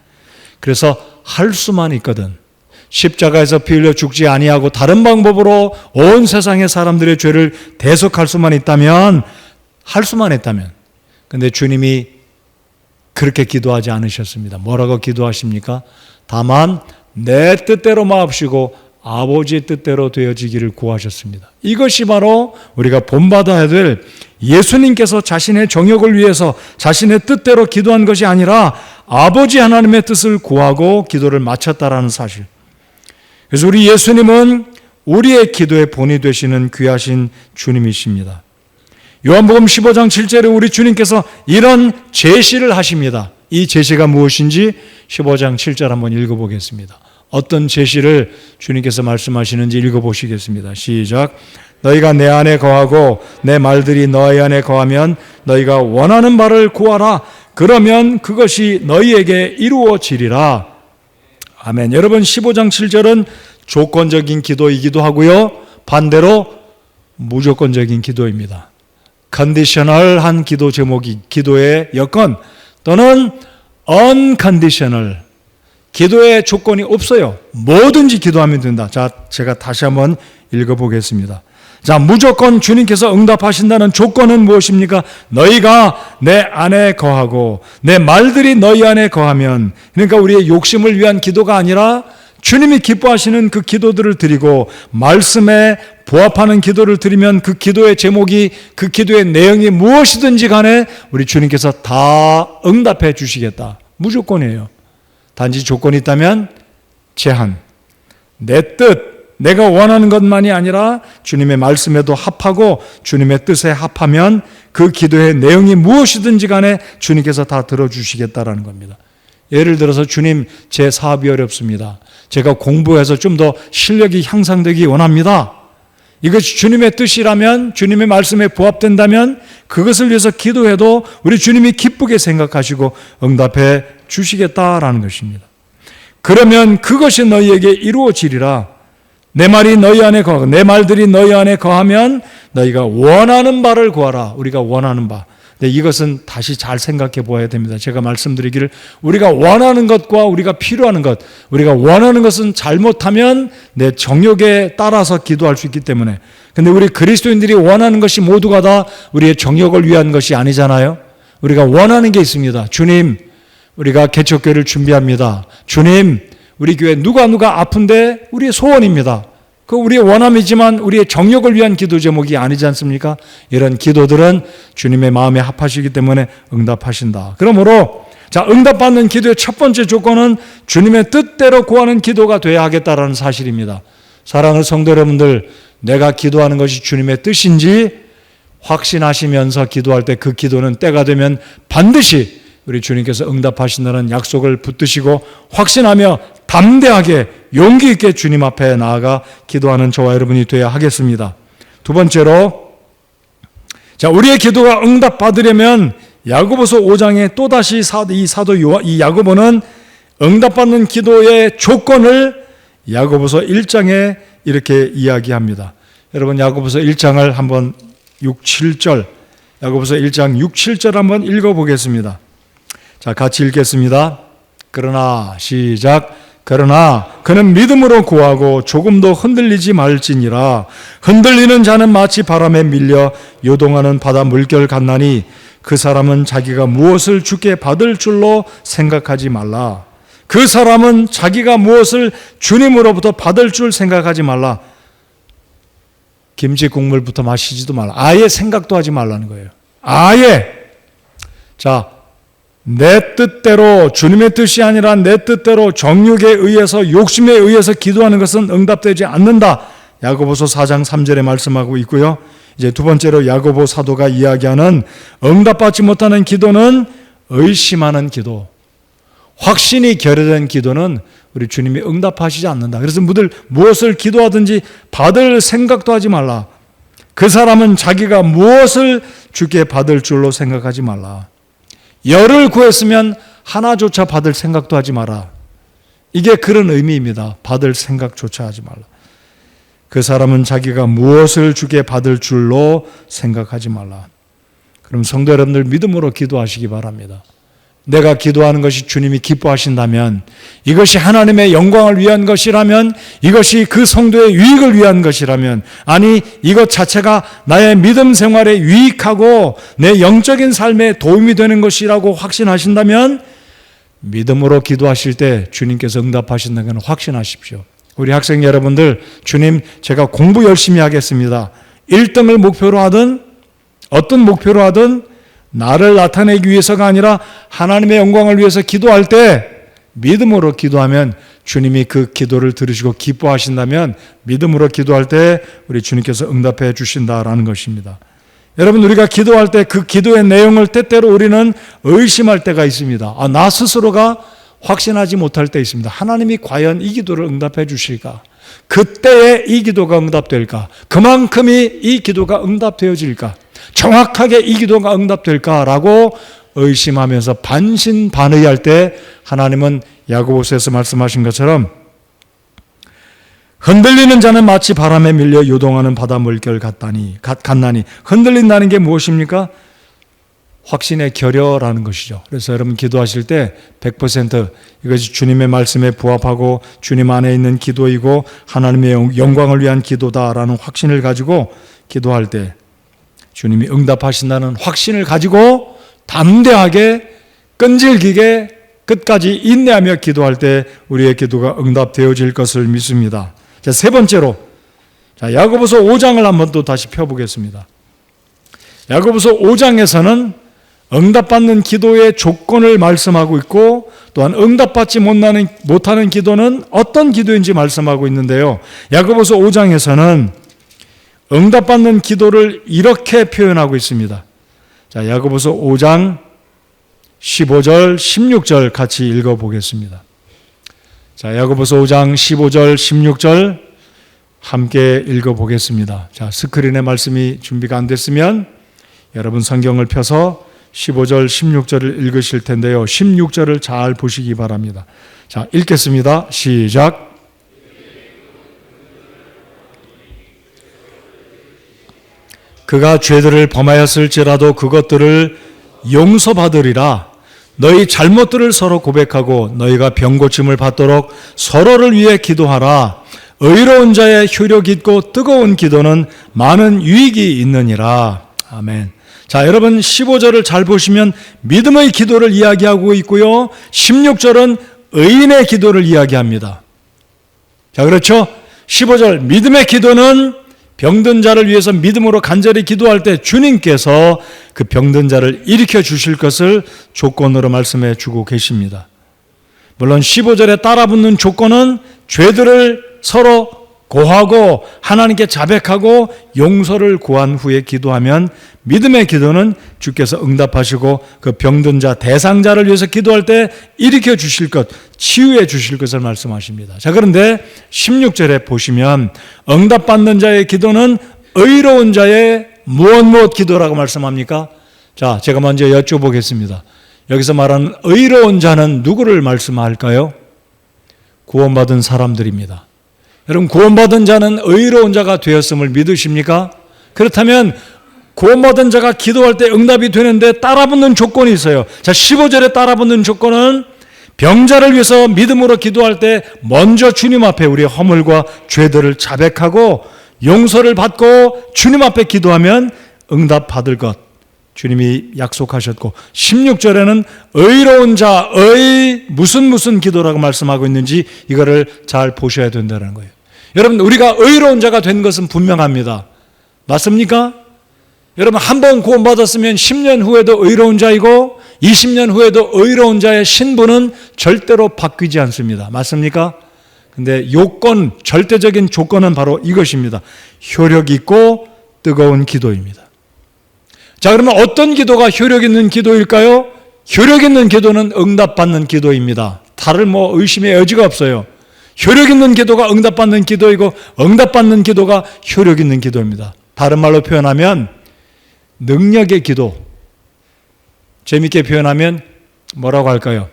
그래서 할 수만 있거든, 십자가에서 피 흘려 죽지 아니하고 다른 방법으로 온 세상의 사람들의 죄를 대속할 수만 있다면, 할 수만 했다면. 근데 주님이 그렇게 기도하지 않으셨습니다. 뭐라고 기도하십니까? 다만 내 뜻대로 마옵시고 아버지의 뜻대로 되어지기를 구하셨습니다. 이것이 바로 우리가 본받아야 될, 예수님께서 자신의 정욕을 위해서 자신의 뜻대로 기도한 것이 아니라 아버지 하나님의 뜻을 구하고 기도를 마쳤다라는 사실. 그래서 우리 예수님은 우리의 기도의 본이 되시는 귀하신 주님이십니다. 요한복음 15장 7절에 우리 주님께서 이런 제시를 하십니다. 이 제시가 무엇인지 15장 7절 한번 읽어보겠습니다. 어떤 제시를 주님께서 말씀하시는지 읽어보시겠습니다. 시작. 너희가 내 안에 거하고 내 말들이 너희 안에 거하면 너희가 원하는 바를 구하라. 그러면 그것이 너희에게 이루어지리라. 아멘. 여러분, 15장 7절은 조건적인 기도이기도 하고요, 반대로 무조건적인 기도입니다. 컨디셔널한 기도 제목이, 기도의 여건, 또는 unconditional, 기도의 조건이 없어요. 뭐든지 기도하면 된다. 자, 제가 다시 한번 읽어보겠습니다. 자, 무조건 주님께서 응답하신다는 조건은 무엇입니까? 너희가 내 안에 거하고 내 말들이 너희 안에 거하면, 그러니까 우리의 욕심을 위한 기도가 아니라 주님이 기뻐하시는 그 기도들을 드리고 말씀에 부합하는 기도를 드리면 그 기도의 제목이, 그 기도의 내용이 무엇이든지 간에 우리 주님께서 다 응답해 주시겠다. 무조건이에요. 단지 조건이 있다면 제한, 내 뜻, 내가 원하는 것만이 아니라 주님의 말씀에도 합하고 주님의 뜻에 합하면 그 기도의 내용이 무엇이든지 간에 주님께서 다 들어주시겠다라는 겁니다. 예를 들어서, 주님, 제 사업이 어렵습니다. 제가 공부해서 좀 더 실력이 향상되기 원합니다. 이것이 주님의 뜻이라면, 주님의 말씀에 부합된다면 그것을 위해서 기도해도 우리 주님이 기쁘게 생각하시고 응답해 주시겠다라는 것입니다. 그러면 그것이 너희에게 이루어지리라. 내 말이 너희 안에 거하고 내 말들이 너희 안에 거하면 너희가 원하는 바를 구하라. 우리가 원하는 바. 근데 이것은 다시 잘 생각해 보아야 됩니다. 제가 말씀드리기를, 우리가 원하는 것과 우리가 필요한 것, 우리가 원하는 것은 잘못하면 내 정욕에 따라서 기도할 수 있기 때문에. 근데 우리 그리스도인들이 원하는 것이 모두가 다 우리의 정욕을 위한 것이 아니잖아요. 우리가 원하는 게 있습니다. 주님, 우리가 개척교회를 준비합니다. 주님, 우리 교회 누가 아픈데 우리의 소원입니다. 그 우리의 원함이지만 우리의 정욕을 위한 기도 제목이 아니지 않습니까? 이런 기도들은 주님의 마음에 합하시기 때문에 응답하신다. 그러므로, 자, 응답받는 기도의 첫 번째 조건은 주님의 뜻대로 구하는 기도가 되어야 하겠다라는 사실입니다. 사랑하는 성도 여러분들, 내가 기도하는 것이 주님의 뜻인지 확신하시면서 기도할 때 그 기도는 때가 되면 반드시 우리 주님께서 응답하신다는 약속을 붙드시고 확신하며 담대하게 용기 있게 주님 앞에 나아가 기도하는 저와 여러분이 되어야 하겠습니다. 두 번째로, 자, 우리의 기도가 응답받으려면 야고보서 5장에 또다시 이 야고보는 응답받는 기도의 조건을 야고보서 1장에 이렇게 이야기합니다. 여러분, 야고보서 1장을 한번 6, 7절, 야고보서 1장 6, 7절 한번 읽어보겠습니다. 자, 같이 읽겠습니다. 그러나, 시작. 그러나 그는 믿음으로 구하고 조금도 흔들리지 말지니라. 흔들리는 자는 마치 바람에 밀려 요동하는 바다 물결 같나니 그 사람은 자기가 무엇을 주께 받을 줄로 생각하지 말라. 그 사람은 자기가 무엇을 주님으로부터 받을 줄 생각하지 말라. 김치 국물부터 마시지도 말라. 아예 생각도 하지 말라는 거예요. 아예. 자, 내 뜻대로, 주님의 뜻이 아니라 내 뜻대로 정욕에 의해서, 욕심에 의해서 기도하는 것은 응답되지 않는다. 야고보서 4장 3절에 말씀하고 있고요. 이제 두 번째로 야고보 사도가 이야기하는 응답받지 못하는 기도는 의심하는 기도, 확신이 결여된 기도는 우리 주님이 응답하시지 않는다. 그래서 무엇을 기도하든지 받을 생각도 하지 말라. 그 사람은 자기가 무엇을 주께 받을 줄로 생각하지 말라. 열을 구했으면 하나조차 받을 생각도 하지 마라. 이게 그런 의미입니다. 받을 생각조차 하지 말라. 그 사람은 자기가 무엇을 주께 받을 줄로 생각하지 말라. 그럼 성도 여러분들 믿음으로 기도하시기 바랍니다. 내가 기도하는 것이 주님이 기뻐하신다면, 이것이 하나님의 영광을 위한 것이라면, 이것이 그 성도의 유익을 위한 것이라면, 아니 이것 자체가 나의 믿음 생활에 유익하고 내 영적인 삶에 도움이 되는 것이라고 확신하신다면 믿음으로 기도하실 때 주님께서 응답하신다는 걸 확신하십시오. 우리 학생 여러분들, 주님 제가 공부 열심히 하겠습니다. 1등을 목표로 하든 어떤 목표로 하든 나를 나타내기 위해서가 아니라 하나님의 영광을 위해서 기도할 때 믿음으로 기도하면 주님이 그 기도를 들으시고 기뻐하신다면 믿음으로 기도할 때 우리 주님께서 응답해 주신다라는 것입니다. 여러분, 우리가 기도할 때 그 기도의 내용을 때때로 우리는 의심할 때가 있습니다. 나 스스로가 확신하지 못할 때 있습니다. 하나님이 과연 이 기도를 응답해 주실까? 그때에 이 기도가 응답될까? 그만큼이 이 기도가 응답되어질까? 정확하게 이 기도가 응답될까라고 의심하면서 반신반의할 때 하나님은 야고보서에서 말씀하신 것처럼 흔들리는 자는 마치 바람에 밀려 요동하는 바다 물결 같나니 흔들린다는 게 무엇입니까? 확신의 결여라는 것이죠. 그래서 여러분 기도하실 때 100% 이것이 주님의 말씀에 부합하고 주님 안에 있는 기도이고 하나님의 영광을 위한 기도다라는 확신을 가지고 기도할 때 주님이 응답하신다는 확신을 가지고 담대하게 끈질기게 끝까지 인내하며 기도할 때 우리의 기도가 응답되어질 것을 믿습니다. 자, 세 번째로, 야고보서 5장을 한번 또 다시 펴보겠습니다. 야고보서 5장에서는 응답받는 기도의 조건을 말씀하고 있고 또한 응답받지 못하는 기도는 어떤 기도인지 말씀하고 있는데요. 야고보서 5장에서는 응답받는 기도를 이렇게 표현하고 있습니다. 자, 야고보서 5장 15절, 16절 같이 읽어보겠습니다. 자, 야고보서 5장 15절, 16절 함께 읽어보겠습니다. 자, 스크린에 말씀이 준비가 안 됐으면 여러분 성경을 펴서 15절, 16절을 읽으실 텐데요. 16절을 잘 보시기 바랍니다. 자, 읽겠습니다. 시작. 그가 죄들을 범하였을지라도 그것들을 용서받으리라. 너희 잘못들을 서로 고백하고 너희가 병고침을 받도록 서로를 위해 기도하라. 의로운 자의 효력 있고 뜨거운 기도는 많은 유익이 있느니라. 아멘. 자, 여러분 15절을 잘 보시면 믿음의 기도를 이야기하고 있고요. 16절은 의인의 기도를 이야기합니다. 자, 그렇죠? 15절 믿음의 기도는 병든 자를 위해서 믿음으로 간절히 기도할 때 주님께서 그 병든 자를 일으켜 주실 것을 조건으로 말씀해 주고 계십니다. 물론 15절에 따라붙는 조건은 죄들을 서로 고하고 하나님께 자백하고 용서를 구한 후에 기도하면 믿음의 기도는 주께서 응답하시고 그 병든 자, 대상자를 위해서 기도할 때 일으켜 주실 것, 치유해 주실 것을 말씀하십니다. 자, 그런데 16절에 보시면 응답받는 자의 기도는 의로운 자의 무엇 기도라고 말씀합니까? 자, 제가 먼저 여쭤보겠습니다. 여기서 말하는 의로운 자는 누구를 말씀할까요? 구원받은 사람들입니다. 여러분, 구원받은 자는 의로운 자가 되었음을 믿으십니까? 그렇다면 구원받은 자가 기도할 때 응답이 되는데 따라붙는 조건이 있어요. 자, 15절에 따라붙는 조건은 병자를 위해서 믿음으로 기도할 때 먼저 주님 앞에 우리의 허물과 죄들을 자백하고 용서를 받고 주님 앞에 기도하면 응답받을 것, 주님이 약속하셨고, 16절에는 의로운 자의 무슨 기도라고 말씀하고 있는지 이거를 잘 보셔야 된다는 거예요. 여러분, 우리가 의로운 자가 된 것은 분명합니다. 맞습니까? 여러분, 한 번 구원받았으면 10년 후에도 의로운 자이고 20년 후에도 의로운 자의 신분은 절대로 바뀌지 않습니다. 맞습니까? 근데 요건, 절대적인 조건은 바로 이것입니다. 효력 있고 뜨거운 기도입니다. 자, 그러면 어떤 기도가 효력 있는 기도일까요? 효력 있는 기도는 응답받는 기도입니다. 다를 의심의 여지가 없어요. 효력 있는 기도가 응답받는 기도이고 응답받는 기도가 효력 있는 기도입니다. 다른 말로 표현하면 능력의 기도, 재밌게 표현하면 뭐라고 할까요?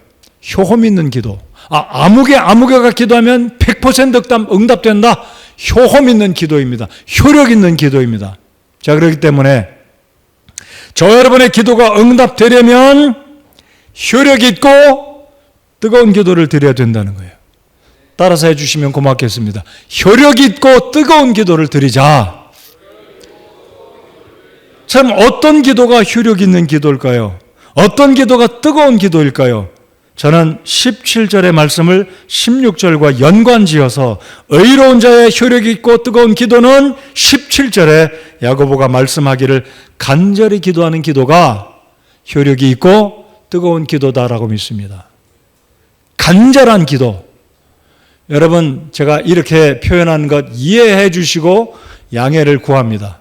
효험 있는 기도. 아무개가 기도하면 100% 응답된다. 효험 있는 기도입니다. 효력 있는 기도입니다. 자, 그렇기 때문에 저 여러분의 기도가 응답되려면 효력 있고 뜨거운 기도를 드려야 된다는 거예요. 따라서 해주시면 고맙겠습니다. 효력 있고 뜨거운 기도를 드리자. 참, 어떤 기도가 효력 있는 기도일까요? 어떤 기도가 뜨거운 기도일까요? 저는 17절의 말씀을 16절과 연관지어서 의로운 자의 효력 있고 뜨거운 기도는 17절에 야고보가 말씀하기를 간절히 기도하는 기도가 효력이 있고 뜨거운 기도다라고 믿습니다. 간절한 기도. 여러분, 제가 이렇게 표현한 것 이해해 주시고 양해를 구합니다.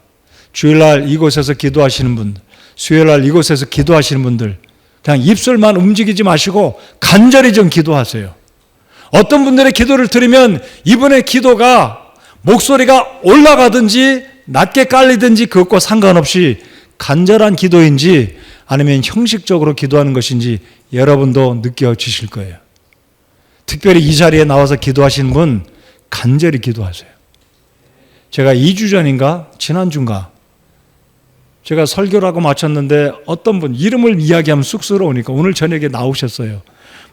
주일날 이곳에서 기도하시는 분들, 수요일날 이곳에서 기도하시는 분들, 그냥 입술만 움직이지 마시고 간절히 좀 기도하세요. 어떤 분들의 기도를 들으면 이분의 기도가 목소리가 올라가든지 낮게 깔리든지 그것과 상관없이 간절한 기도인지 아니면 형식적으로 기도하는 것인지 여러분도 느껴지실 거예요. 특별히 이 자리에 나와서 기도하시는 분 간절히 기도하세요. 제가 2주 전인가 지난주인가 제가 설교를 하고 마쳤는데 어떤 분 이름을 이야기하면 쑥스러우니까 오늘 저녁에 나오셨어요.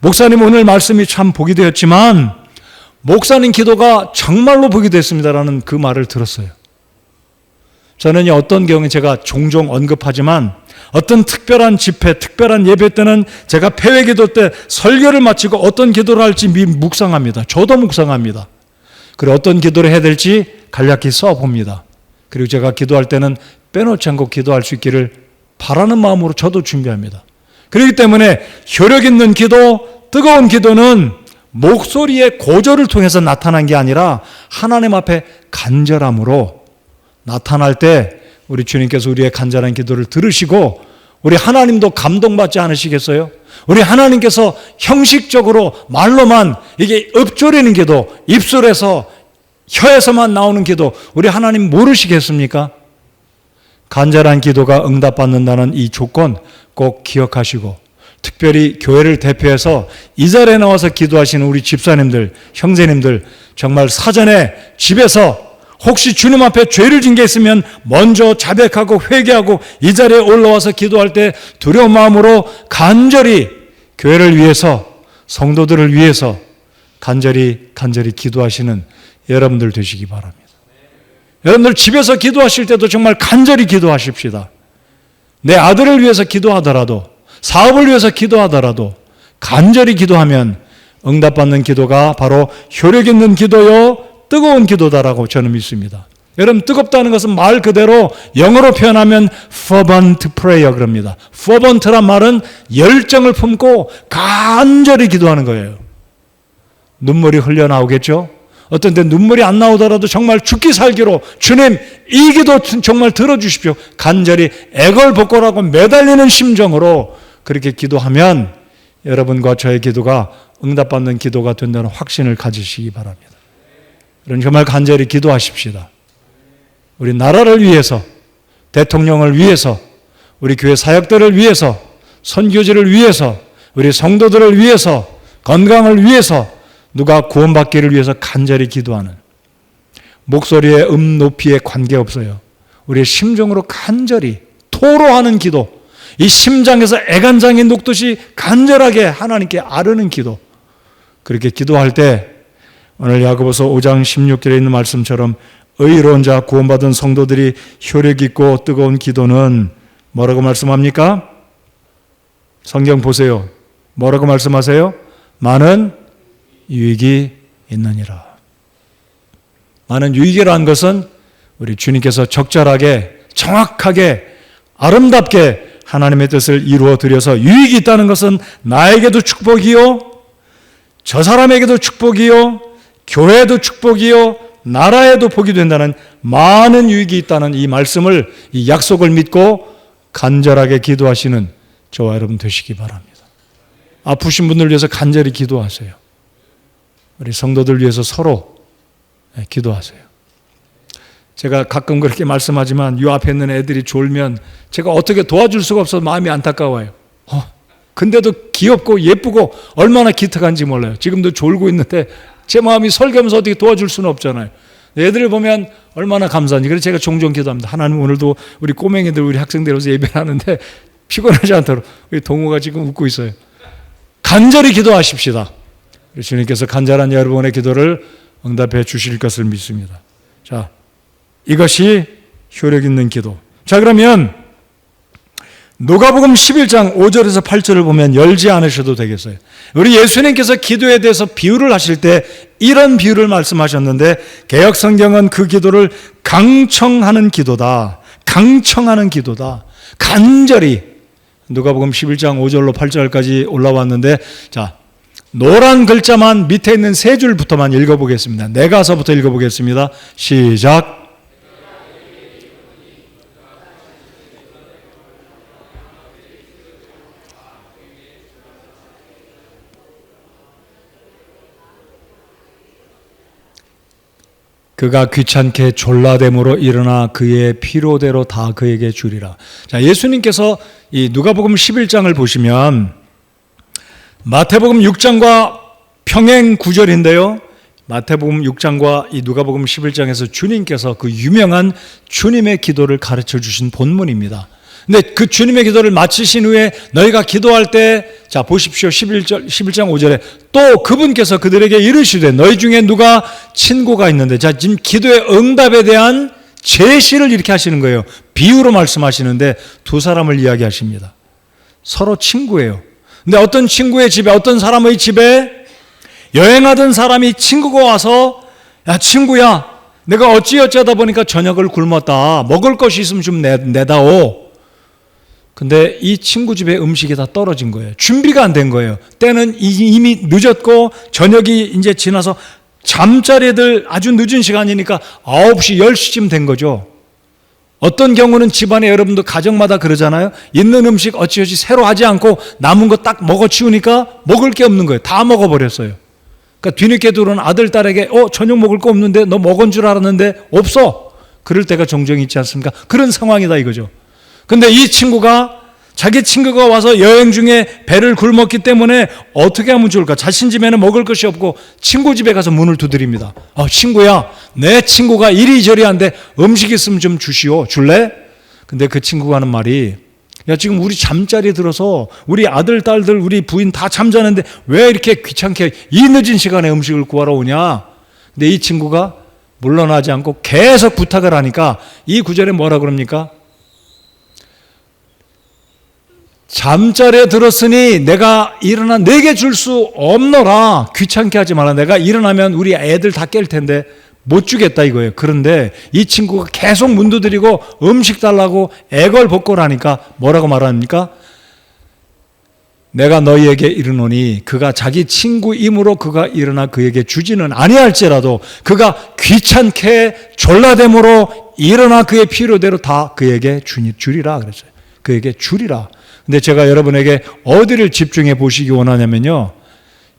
목사님, 오늘 말씀이 참 복이 되었지만 목사님 기도가 정말로 복이 됐습니다라는 그 말을 들었어요. 저는 어떤 경우에 제가 종종 언급하지만 어떤 특별한 집회, 특별한 예배 때는 제가 폐회 기도 때 설교를 마치고 어떤 기도를 할지 묵상합니다. 저도 묵상합니다. 그리고 어떤 기도를 해야 될지 간략히 써봅니다. 그리고 제가 기도할 때는 빼놓지 않고 기도할 수 있기를 바라는 마음으로 저도 준비합니다. 그렇기 때문에 효력 있는 기도, 뜨거운 기도는 목소리의 고조를 통해서 나타난 게 아니라 하나님 앞에 간절함으로 나타날 때 우리 주님께서 우리의 간절한 기도를 들으시고 우리 하나님도 감동받지 않으시겠어요? 우리 하나님께서 형식적으로 말로만 이게 읊조리는 기도, 입술에서 혀에서만 나오는 기도 우리 하나님 모르시겠습니까? 간절한 기도가 응답받는다는 이 조건 꼭 기억하시고 특별히 교회를 대표해서 이 자리에 나와서 기도하시는 우리 집사님들, 형제님들 정말 사전에 집에서 혹시 주님 앞에 죄를 진 게 있으면 먼저 자백하고 회개하고 이 자리에 올라와서 기도할 때 두려운 마음으로 간절히 교회를 위해서 성도들을 위해서 간절히 기도하시는 여러분들 되시기 바랍니다. 여러분들 집에서 기도하실 때도 정말 간절히 기도하십시다. 내 아들을 위해서 기도하더라도 사업을 위해서 기도하더라도 간절히 기도하면 응답받는 기도가 바로 효력 있는 기도요 뜨거운 기도다라고 저는 믿습니다. 여러분, 뜨겁다는 것은 말 그대로 영어로 표현하면 fervent prayer 그럽니다. fervent란 말은 열정을 품고 간절히 기도하는 거예요. 눈물이 흘러나오겠죠? 어떤 때 눈물이 안 나오더라도 정말 죽기 살기로 주님 이 기도 정말 들어주십시오. 간절히 애걸복걸하고 매달리는 심정으로 그렇게 기도하면 여러분과 저의 기도가 응답받는 기도가 된다는 확신을 가지시기 바랍니다. 그러니 정말 간절히 기도하십시다. 우리 나라를 위해서, 대통령을 위해서, 우리 교회 사역들을 위해서, 선교지를 위해서, 우리 성도들을 위해서, 건강을 위해서, 누가 구원받기를 위해서 간절히 기도하는, 목소리의 높이에 관계없어요. 우리의 심정으로 간절히 토로하는 기도, 이 심장에서 애간장이 녹듯이 간절하게 하나님께 아르는 기도, 그렇게 기도할 때 오늘 야고보서 5장 16절에 있는 말씀처럼 의로운 자 구원받은 성도들이 효력 있고 뜨거운 기도는 뭐라고 말씀합니까? 성경 보세요. 뭐라고 말씀하세요? 많은 유익이 있느니라. 많은 유익이라는 것은 우리 주님께서 적절하게 정확하게 아름답게 하나님의 뜻을 이루어 드려서 유익이 있다는 것은 나에게도 축복이요, 저 사람에게도 축복이요, 교회에도 축복이요, 나라에도 복이 된다는 많은 유익이 있다는 이 말씀을, 이 약속을 믿고 간절하게 기도하시는 저와 여러분 되시기 바랍니다. 아프신 분들 위해서 간절히 기도하세요. 우리 성도들 위해서 서로 기도하세요. 제가 가끔 그렇게 말씀하지만 이 앞에 있는 애들이 졸면 제가 어떻게 도와줄 수가 없어서 마음이 안타까워요. 근데도 귀엽고 예쁘고 얼마나 기특한지 몰라요. 지금도 졸고 있는데 제 마음이 설교하면서 어떻게 도와줄 수는 없잖아요. 애들을 보면 얼마나 감사한지. 그래서 제가 종종 기도합니다. 하나님 오늘도 우리 꼬맹이들, 우리 학생들 오서 예배를 하는데 피곤하지 않도록. 우리 동호가 지금 웃고 있어요. 간절히 기도하십시다. 주님께서 간절한 여러분의 기도를 응답해 주실 것을 믿습니다. 자, 이것이 효력 있는 기도. 자, 그러면 누가복음 11장 5절에서 8절을 보면 열지 않으셔도 되겠어요. 우리 예수님께서 기도에 대해서 비유를 하실 때 이런 비유를 말씀하셨는데 개역성경은 그 기도를 강청하는 기도다. 강청하는 기도다. 간절히 누가복음 11장 5절로 8절까지 올라왔는데 자, 노란 글자만 밑에 있는 세 줄부터만 읽어보겠습니다. 네 가서부터 읽어보겠습니다. 시작. 그가 귀찮게 졸라됨으로 일어나 그의 필요대로 다 그에게 주리라. 자, 예수님께서 이 누가복음 11장을 보시면 마태복음 6장과 평행 구절인데요. 마태복음 6장과 이 누가복음 11장에서 주님께서 그 유명한 주님의 기도를 가르쳐 주신 본문입니다. 근데 그 주님의 기도를 마치신 후에 너희가 기도할 때, 자, 보십시오. 11장 5절에 또 그분께서 그들에게 이르시되 너희 중에 누가 친구가 있는데, 자, 지금 기도의 응답에 대한 제시를 이렇게 하시는 거예요. 비유로 말씀하시는데 두 사람을 이야기하십니다. 서로 친구예요. 근데 어떤 친구의 집에, 어떤 사람의 집에 여행하던 사람이 친구가 와서 야, 친구야, 내가 어찌어쩌다 보니까 저녁을 굶었다. 먹을 것이 있으면 좀 내다오. 근데 이 친구 집에 음식이 다 떨어진 거예요. 준비가 안 된 거예요. 때는 이미 늦었고 저녁이 이제 지나서 잠자리들 아주 늦은 시간이니까 9시, 10시쯤 된 거죠. 어떤 경우는 집안에 여러분도 가정마다 그러잖아요. 있는 음식 어찌어찌 새로 하지 않고 남은 거 딱 먹어치우니까 먹을 게 없는 거예요. 다 먹어버렸어요. 그러니까 뒤늦게 들어온 아들, 딸에게 저녁 먹을 거 없는데 너 먹은 줄 알았는데 없어. 그럴 때가 종종 있지 않습니까? 그런 상황이다 이거죠. 근데 이 친구가 자기 친구가 와서 여행 중에 배를 굶었기 때문에 어떻게 하면 좋을까? 자신 집에는 먹을 것이 없고 친구 집에 가서 문을 두드립니다. 친구야, 내 친구가 이리저리 한데 음식 있으면 좀 주시오. 줄래? 근데 그 친구가 하는 말이 야, 지금 우리 잠자리에 들어서 우리 아들, 딸들, 우리 부인 다 잠자는데 왜 이렇게 귀찮게 이 늦은 시간에 음식을 구하러 오냐? 근데 이 친구가 물러나지 않고 계속 부탁을 하니까 이 구절에 뭐라 그럽니까? 잠자리에 들었으니 내가 일어나 내게 줄 수 없노라. 귀찮게 하지 마라. 내가 일어나면 우리 애들 다 깰 텐데 못 주겠다 이거예요. 그런데 이 친구가 계속 문 두드리고 음식 달라고 애걸복걸하니까 뭐라고 말합니까? 내가 너희에게 이르노니 그가 자기 친구이므로 그가 일어나 그에게 주지는 아니할지라도 그가 귀찮게 졸라됨으로 일어나 그의 필요대로 다 그에게 주리라 그랬어요. 그에게 주리라. 근데 제가 여러분에게 어디를 집중해 보시기 원하냐면요,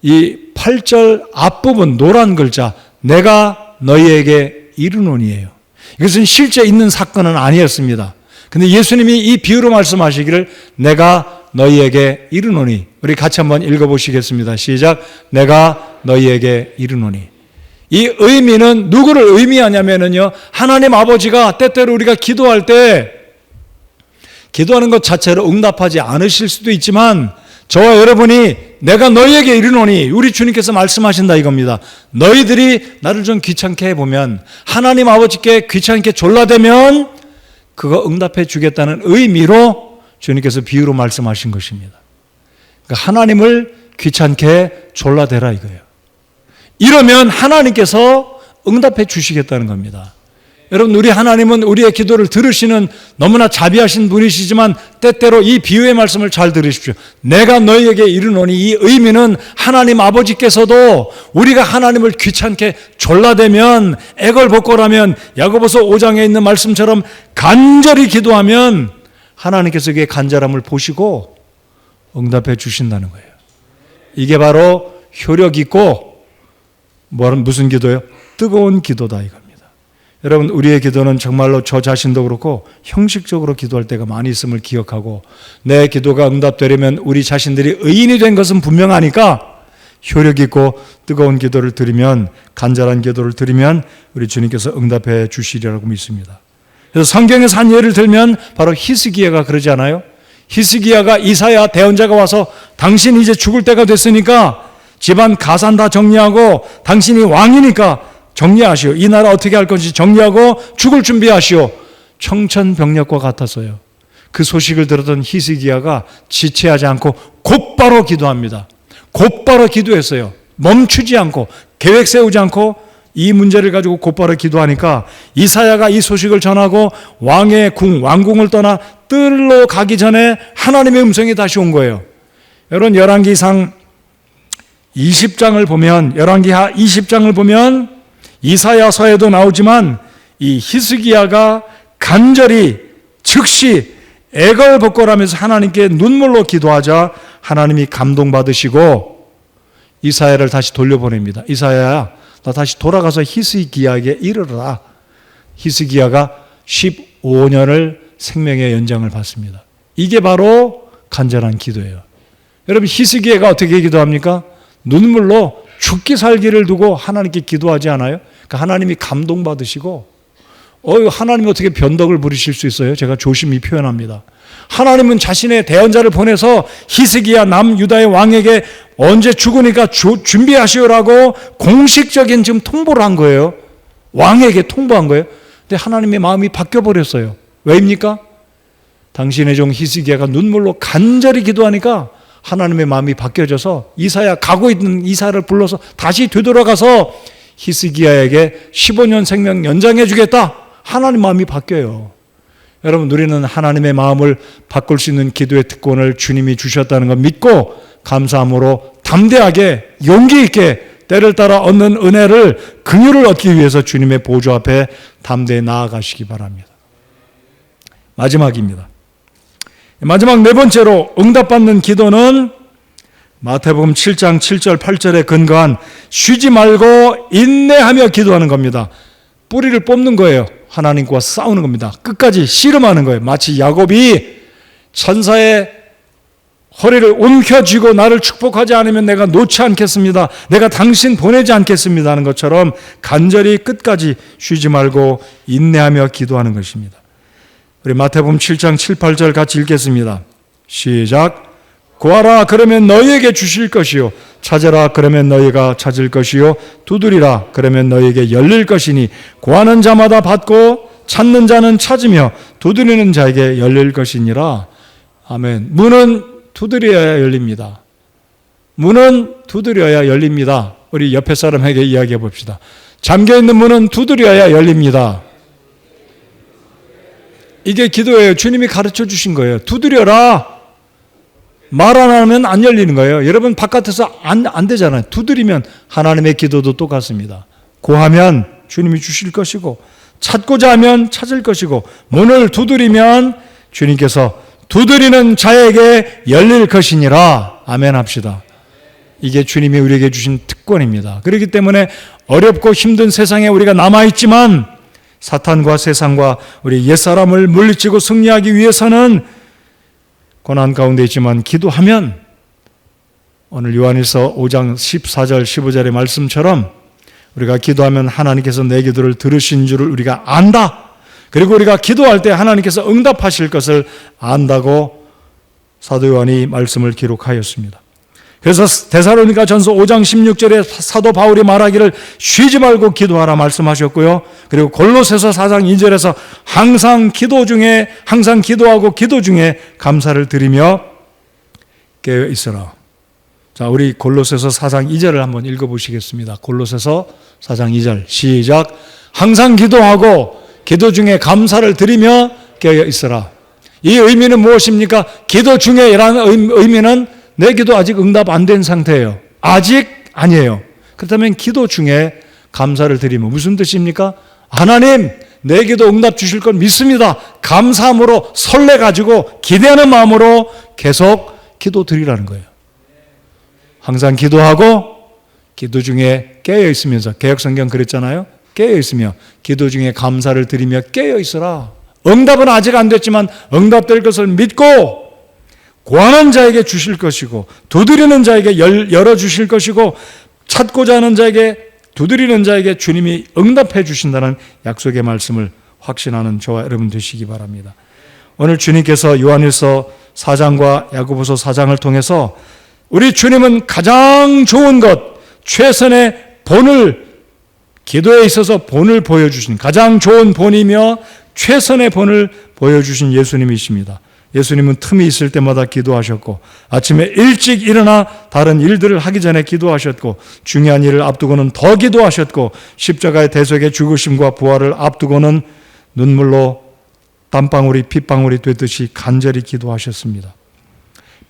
이 8절 앞부분 노란 글자 내가 너희에게 이르노니예요. 이것은 실제 있는 사건은 아니었습니다. 근데 예수님이 이 비유로 말씀하시기를 내가 너희에게 이르노니, 우리 같이 한번 읽어보시겠습니다. 시작. 내가 너희에게 이르노니. 이 의미는 누구를 의미하냐면요, 하나님 아버지가 때때로 우리가 기도할 때 기도하는 것 자체로 응답하지 않으실 수도 있지만 저와 여러분이 내가 너희에게 이르노니, 우리 주님께서 말씀하신다 이겁니다. 너희들이 나를 좀 귀찮게 해보면, 하나님 아버지께 귀찮게 졸라대면 그거 응답해 주겠다는 의미로 주님께서 비유로 말씀하신 것입니다. 그러니까 하나님을 귀찮게 졸라대라 이거예요. 이러면 하나님께서 응답해 주시겠다는 겁니다. 여러분, 우리 하나님은 우리의 기도를 들으시는 너무나 자비하신 분이시지만 때때로 이 비유의 말씀을 잘 들으십시오. 내가 너희에게 이르노니, 이 의미는 하나님 아버지께서도 우리가 하나님을 귀찮게 졸라대면, 애걸복걸하면, 야고보서 5장에 있는 말씀처럼 간절히 기도하면 하나님께서 그의 간절함을 보시고 응답해 주신다는 거예요. 이게 바로 효력 있고 무슨 기도예요? 뜨거운 기도다 이겁니다. 여러분, 우리의 기도는 정말로 저 자신도 그렇고 형식적으로 기도할 때가 많이 있음을 기억하고, 내 기도가 응답되려면 우리 자신들이 의인이 된 것은 분명하니까 효력 있고 뜨거운 기도를 드리면, 간절한 기도를 드리면 우리 주님께서 응답해 주시리라고 믿습니다. 그래서 성경에서 한 예를 들면 바로 히스기야가 그러지 않아요? 히스기야가 이사야 대언자가 와서 당신이 이제 죽을 때가 됐으니까 집안 가산 다 정리하고 당신이 왕이니까 정리하시오. 이 나라 어떻게 할 건지 정리하고 죽을 준비하시오. 청천벽력과 같았어요. 그 소식을 들었던 히스기야가 지체하지 않고 곧바로 기도합니다. 곧바로 기도했어요. 멈추지 않고, 계획 세우지 않고 이 문제를 가지고 곧바로 기도하니까 이사야가 이 소식을 전하고 왕의 왕궁을 떠나 뜰로 가기 전에 하나님의 음성이 다시 온 거예요. 여러분, 열왕기상 20장을 보면, 열왕기하 20장을 보면 이사야서에도 나오지만 이 히스기야가 간절히 즉시 애걸복걸하면서 하나님께 눈물로 기도하자 하나님이 감동받으시고 이사야를 다시 돌려보냅니다. 이사야야, 나 다시 돌아가서 히스기야에게 이르라. 히스기야가 15년을 생명의 연장을 받습니다. 이게 바로 간절한 기도예요. 여러분, 히스기야가 어떻게 기도합니까? 눈물로 죽기 살기를 두고 하나님께 기도하지 않아요? 그러니까 하나님이 감동받으시고, 하나님이 어떻게 변덕을 부리실 수 있어요? 제가 조심히 표현합니다. 하나님은 자신의 대언자를 보내서 히스기야 남유다의 왕에게 언제 죽으니까 준비하시오라고 공식적인 지금 통보를 한 거예요. 왕에게 통보한 거예요. 근데 하나님의 마음이 바뀌어버렸어요. 왜입니까? 당신의 종 히스기야가 눈물로 간절히 기도하니까 하나님의 마음이 바뀌어져서 이사야, 가고 있는 이사를 불러서 다시 되돌아가서 히스기야에게 15년 생명 연장해 주겠다. 하나님 마음이 바뀌어요. 여러분, 우리는 하나님의 마음을 바꿀 수 있는 기도의 특권을 주님이 주셨다는 걸 믿고 감사함으로 담대하게 용기 있게 때를 따라 얻는 은혜를, 긍휼을 얻기 위해서 주님의 보좌 앞에 담대히 나아가시기 바랍니다. 마지막입니다. 마지막 네 번째로 응답받는 기도는 마태복음 7장 7절 8절에 근거한 쉬지 말고 인내하며 기도하는 겁니다. 뿌리를 뽑는 거예요. 하나님과 싸우는 겁니다. 끝까지 씨름하는 거예요. 마치 야곱이 천사의 허리를 움켜쥐고 나를 축복하지 않으면 내가 놓지 않겠습니다. 내가 당신 보내지 않겠습니다 하는 것처럼 간절히 끝까지 쉬지 말고 인내하며 기도하는 것입니다. 우리 마태복음 7장 7, 8절 같이 읽겠습니다. 시작. 구하라 그러면 너희에게 주실 것이요, 찾으라 그러면 너희가 찾을 것이요, 두드리라 그러면 너희에게 열릴 것이니 구하는 자마다 받고 찾는 자는 찾으며 두드리는 자에게 열릴 것이니라. 아멘. 문은 두드려야 열립니다. 문은 두드려야 열립니다. 우리 옆에 사람에게 이야기해 봅시다. 잠겨있는 문은 두드려야 열립니다. 이게 기도예요. 주님이 가르쳐 주신 거예요. 두드려라. 말 안 하면 안 열리는 거예요. 여러분 바깥에서 안 되잖아요. 두드리면 하나님의 기도도 똑같습니다. 구하면 주님이 주실 것이고 찾고자 하면 찾을 것이고 문을 두드리면 주님께서 두드리는 자에게 열릴 것이니라. 아멘 합시다. 이게 주님이 우리에게 주신 특권입니다. 그렇기 때문에 어렵고 힘든 세상에 우리가 남아있지만 사탄과 세상과 우리 옛사람을 물리치고 승리하기 위해서는 고난 가운데 있지만 기도하면 오늘 요한일서 5장 14절 15절의 말씀처럼 우리가 기도하면 하나님께서 내 기도를 들으신 줄을 우리가 안다. 그리고 우리가 기도할 때 하나님께서 응답하실 것을 안다고 사도 요한이 말씀을 기록하였습니다. 그래서 데살로니가 전서 5장 16절에 사도 바울이 말하기를 쉬지 말고 기도하라 말씀하셨고요. 그리고 골로새서 4장 2절에서 항상 기도하고 기도 중에 감사를 드리며 깨어 있으라. 자, 우리 골로새서 4장 2절을 한번 읽어보시겠습니다. 골로새서 4장 2절 시작. 항상 기도하고 기도 중에 감사를 드리며 깨어 있으라. 이 의미는 무엇입니까? 기도 중에라는 의미는 내 기도 아직 응답 안 된 상태예요. 아직 아니에요. 그렇다면 기도 중에 감사를 드리면 무슨 뜻입니까? 하나님, 내 기도 응답 주실 걸 믿습니다. 감사함으로 설레가지고 기대하는 마음으로 계속 기도 드리라는 거예요. 항상 기도하고 기도 중에 깨어 있으면서, 개역성경 그랬잖아요. 깨어 있으며 기도 중에 감사를 드리며 깨어 있으라. 응답은 아직 안 됐지만 응답될 것을 믿고 구하는 자에게 주실 것이고 두드리는 자에게 열어주실 것이고 찾고자 하는 자에게 두드리는 자에게 주님이 응답해 주신다는 약속의 말씀을 확신하는 저와 여러분 되시기 바랍니다. 오늘 주님께서 요한일서 4장과 야고보서 4장을 통해서 우리 주님은 가장 좋은 것, 최선의 본을, 기도에 있어서 본을 보여주신, 가장 좋은 본이며 최선의 본을 보여주신 예수님이십니다. 예수님은 틈이 있을 때마다 기도하셨고 아침에 일찍 일어나 다른 일들을 하기 전에 기도하셨고 중요한 일을 앞두고는 더 기도하셨고 십자가의 대속의 죽으심과 부활을 앞두고는 눈물로 땀방울이 핏방울이 되듯이 간절히 기도하셨습니다.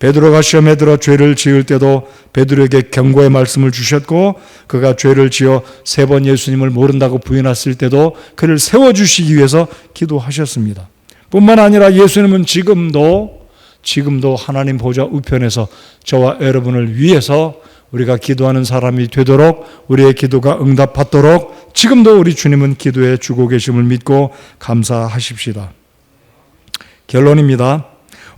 베드로가 시험에 들어 죄를 지을 때도 베드로에게 경고의 말씀을 주셨고 그가 죄를 지어 3번 예수님을 모른다고 부인했을 때도 그를 세워주시기 위해서 기도하셨습니다. 뿐만 아니라 예수님은 지금도 하나님 보좌 우편에서 저와 여러분을 위해서 우리가 기도하는 사람이 되도록 우리의 기도가 응답받도록 지금도 우리 주님은 기도에 주고 계심을 믿고 감사하십시다. 결론입니다.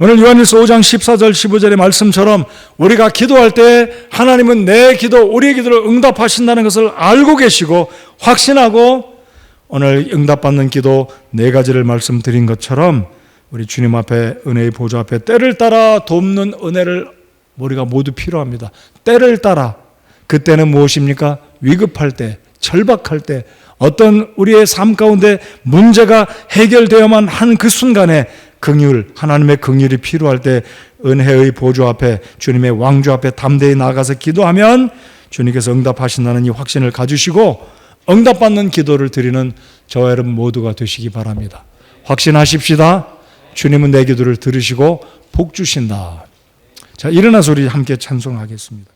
오늘 요한일서 5장 14절 15절의 말씀처럼 우리가 기도할 때 하나님은 내 기도, 우리의 기도를 응답하신다는 것을 알고 계시고 확신하고 오늘 응답받는 기도 4가지를 말씀드린 것처럼 우리 주님 앞에 은혜의 보좌 앞에 때를 따라 돕는 은혜를 우리가 모두 필요합니다. 때를 따라. 그때는 무엇입니까? 위급할 때, 절박할 때, 어떤 우리의 삶 가운데 문제가 해결되어야만 한 그 순간에 하나님의 긍휼이 필요할 때 은혜의 보좌 앞에 주님의 왕좌 앞에 담대히 나아가서 기도하면 주님께서 응답하신다는 이 확신을 가지시고 응답받는 기도를 드리는 저와 여러분 모두가 되시기 바랍니다. 확신하십시다. 주님은 내 기도를 들으시고 복 주신다. 자, 일어나서 우리 함께 찬송하겠습니다.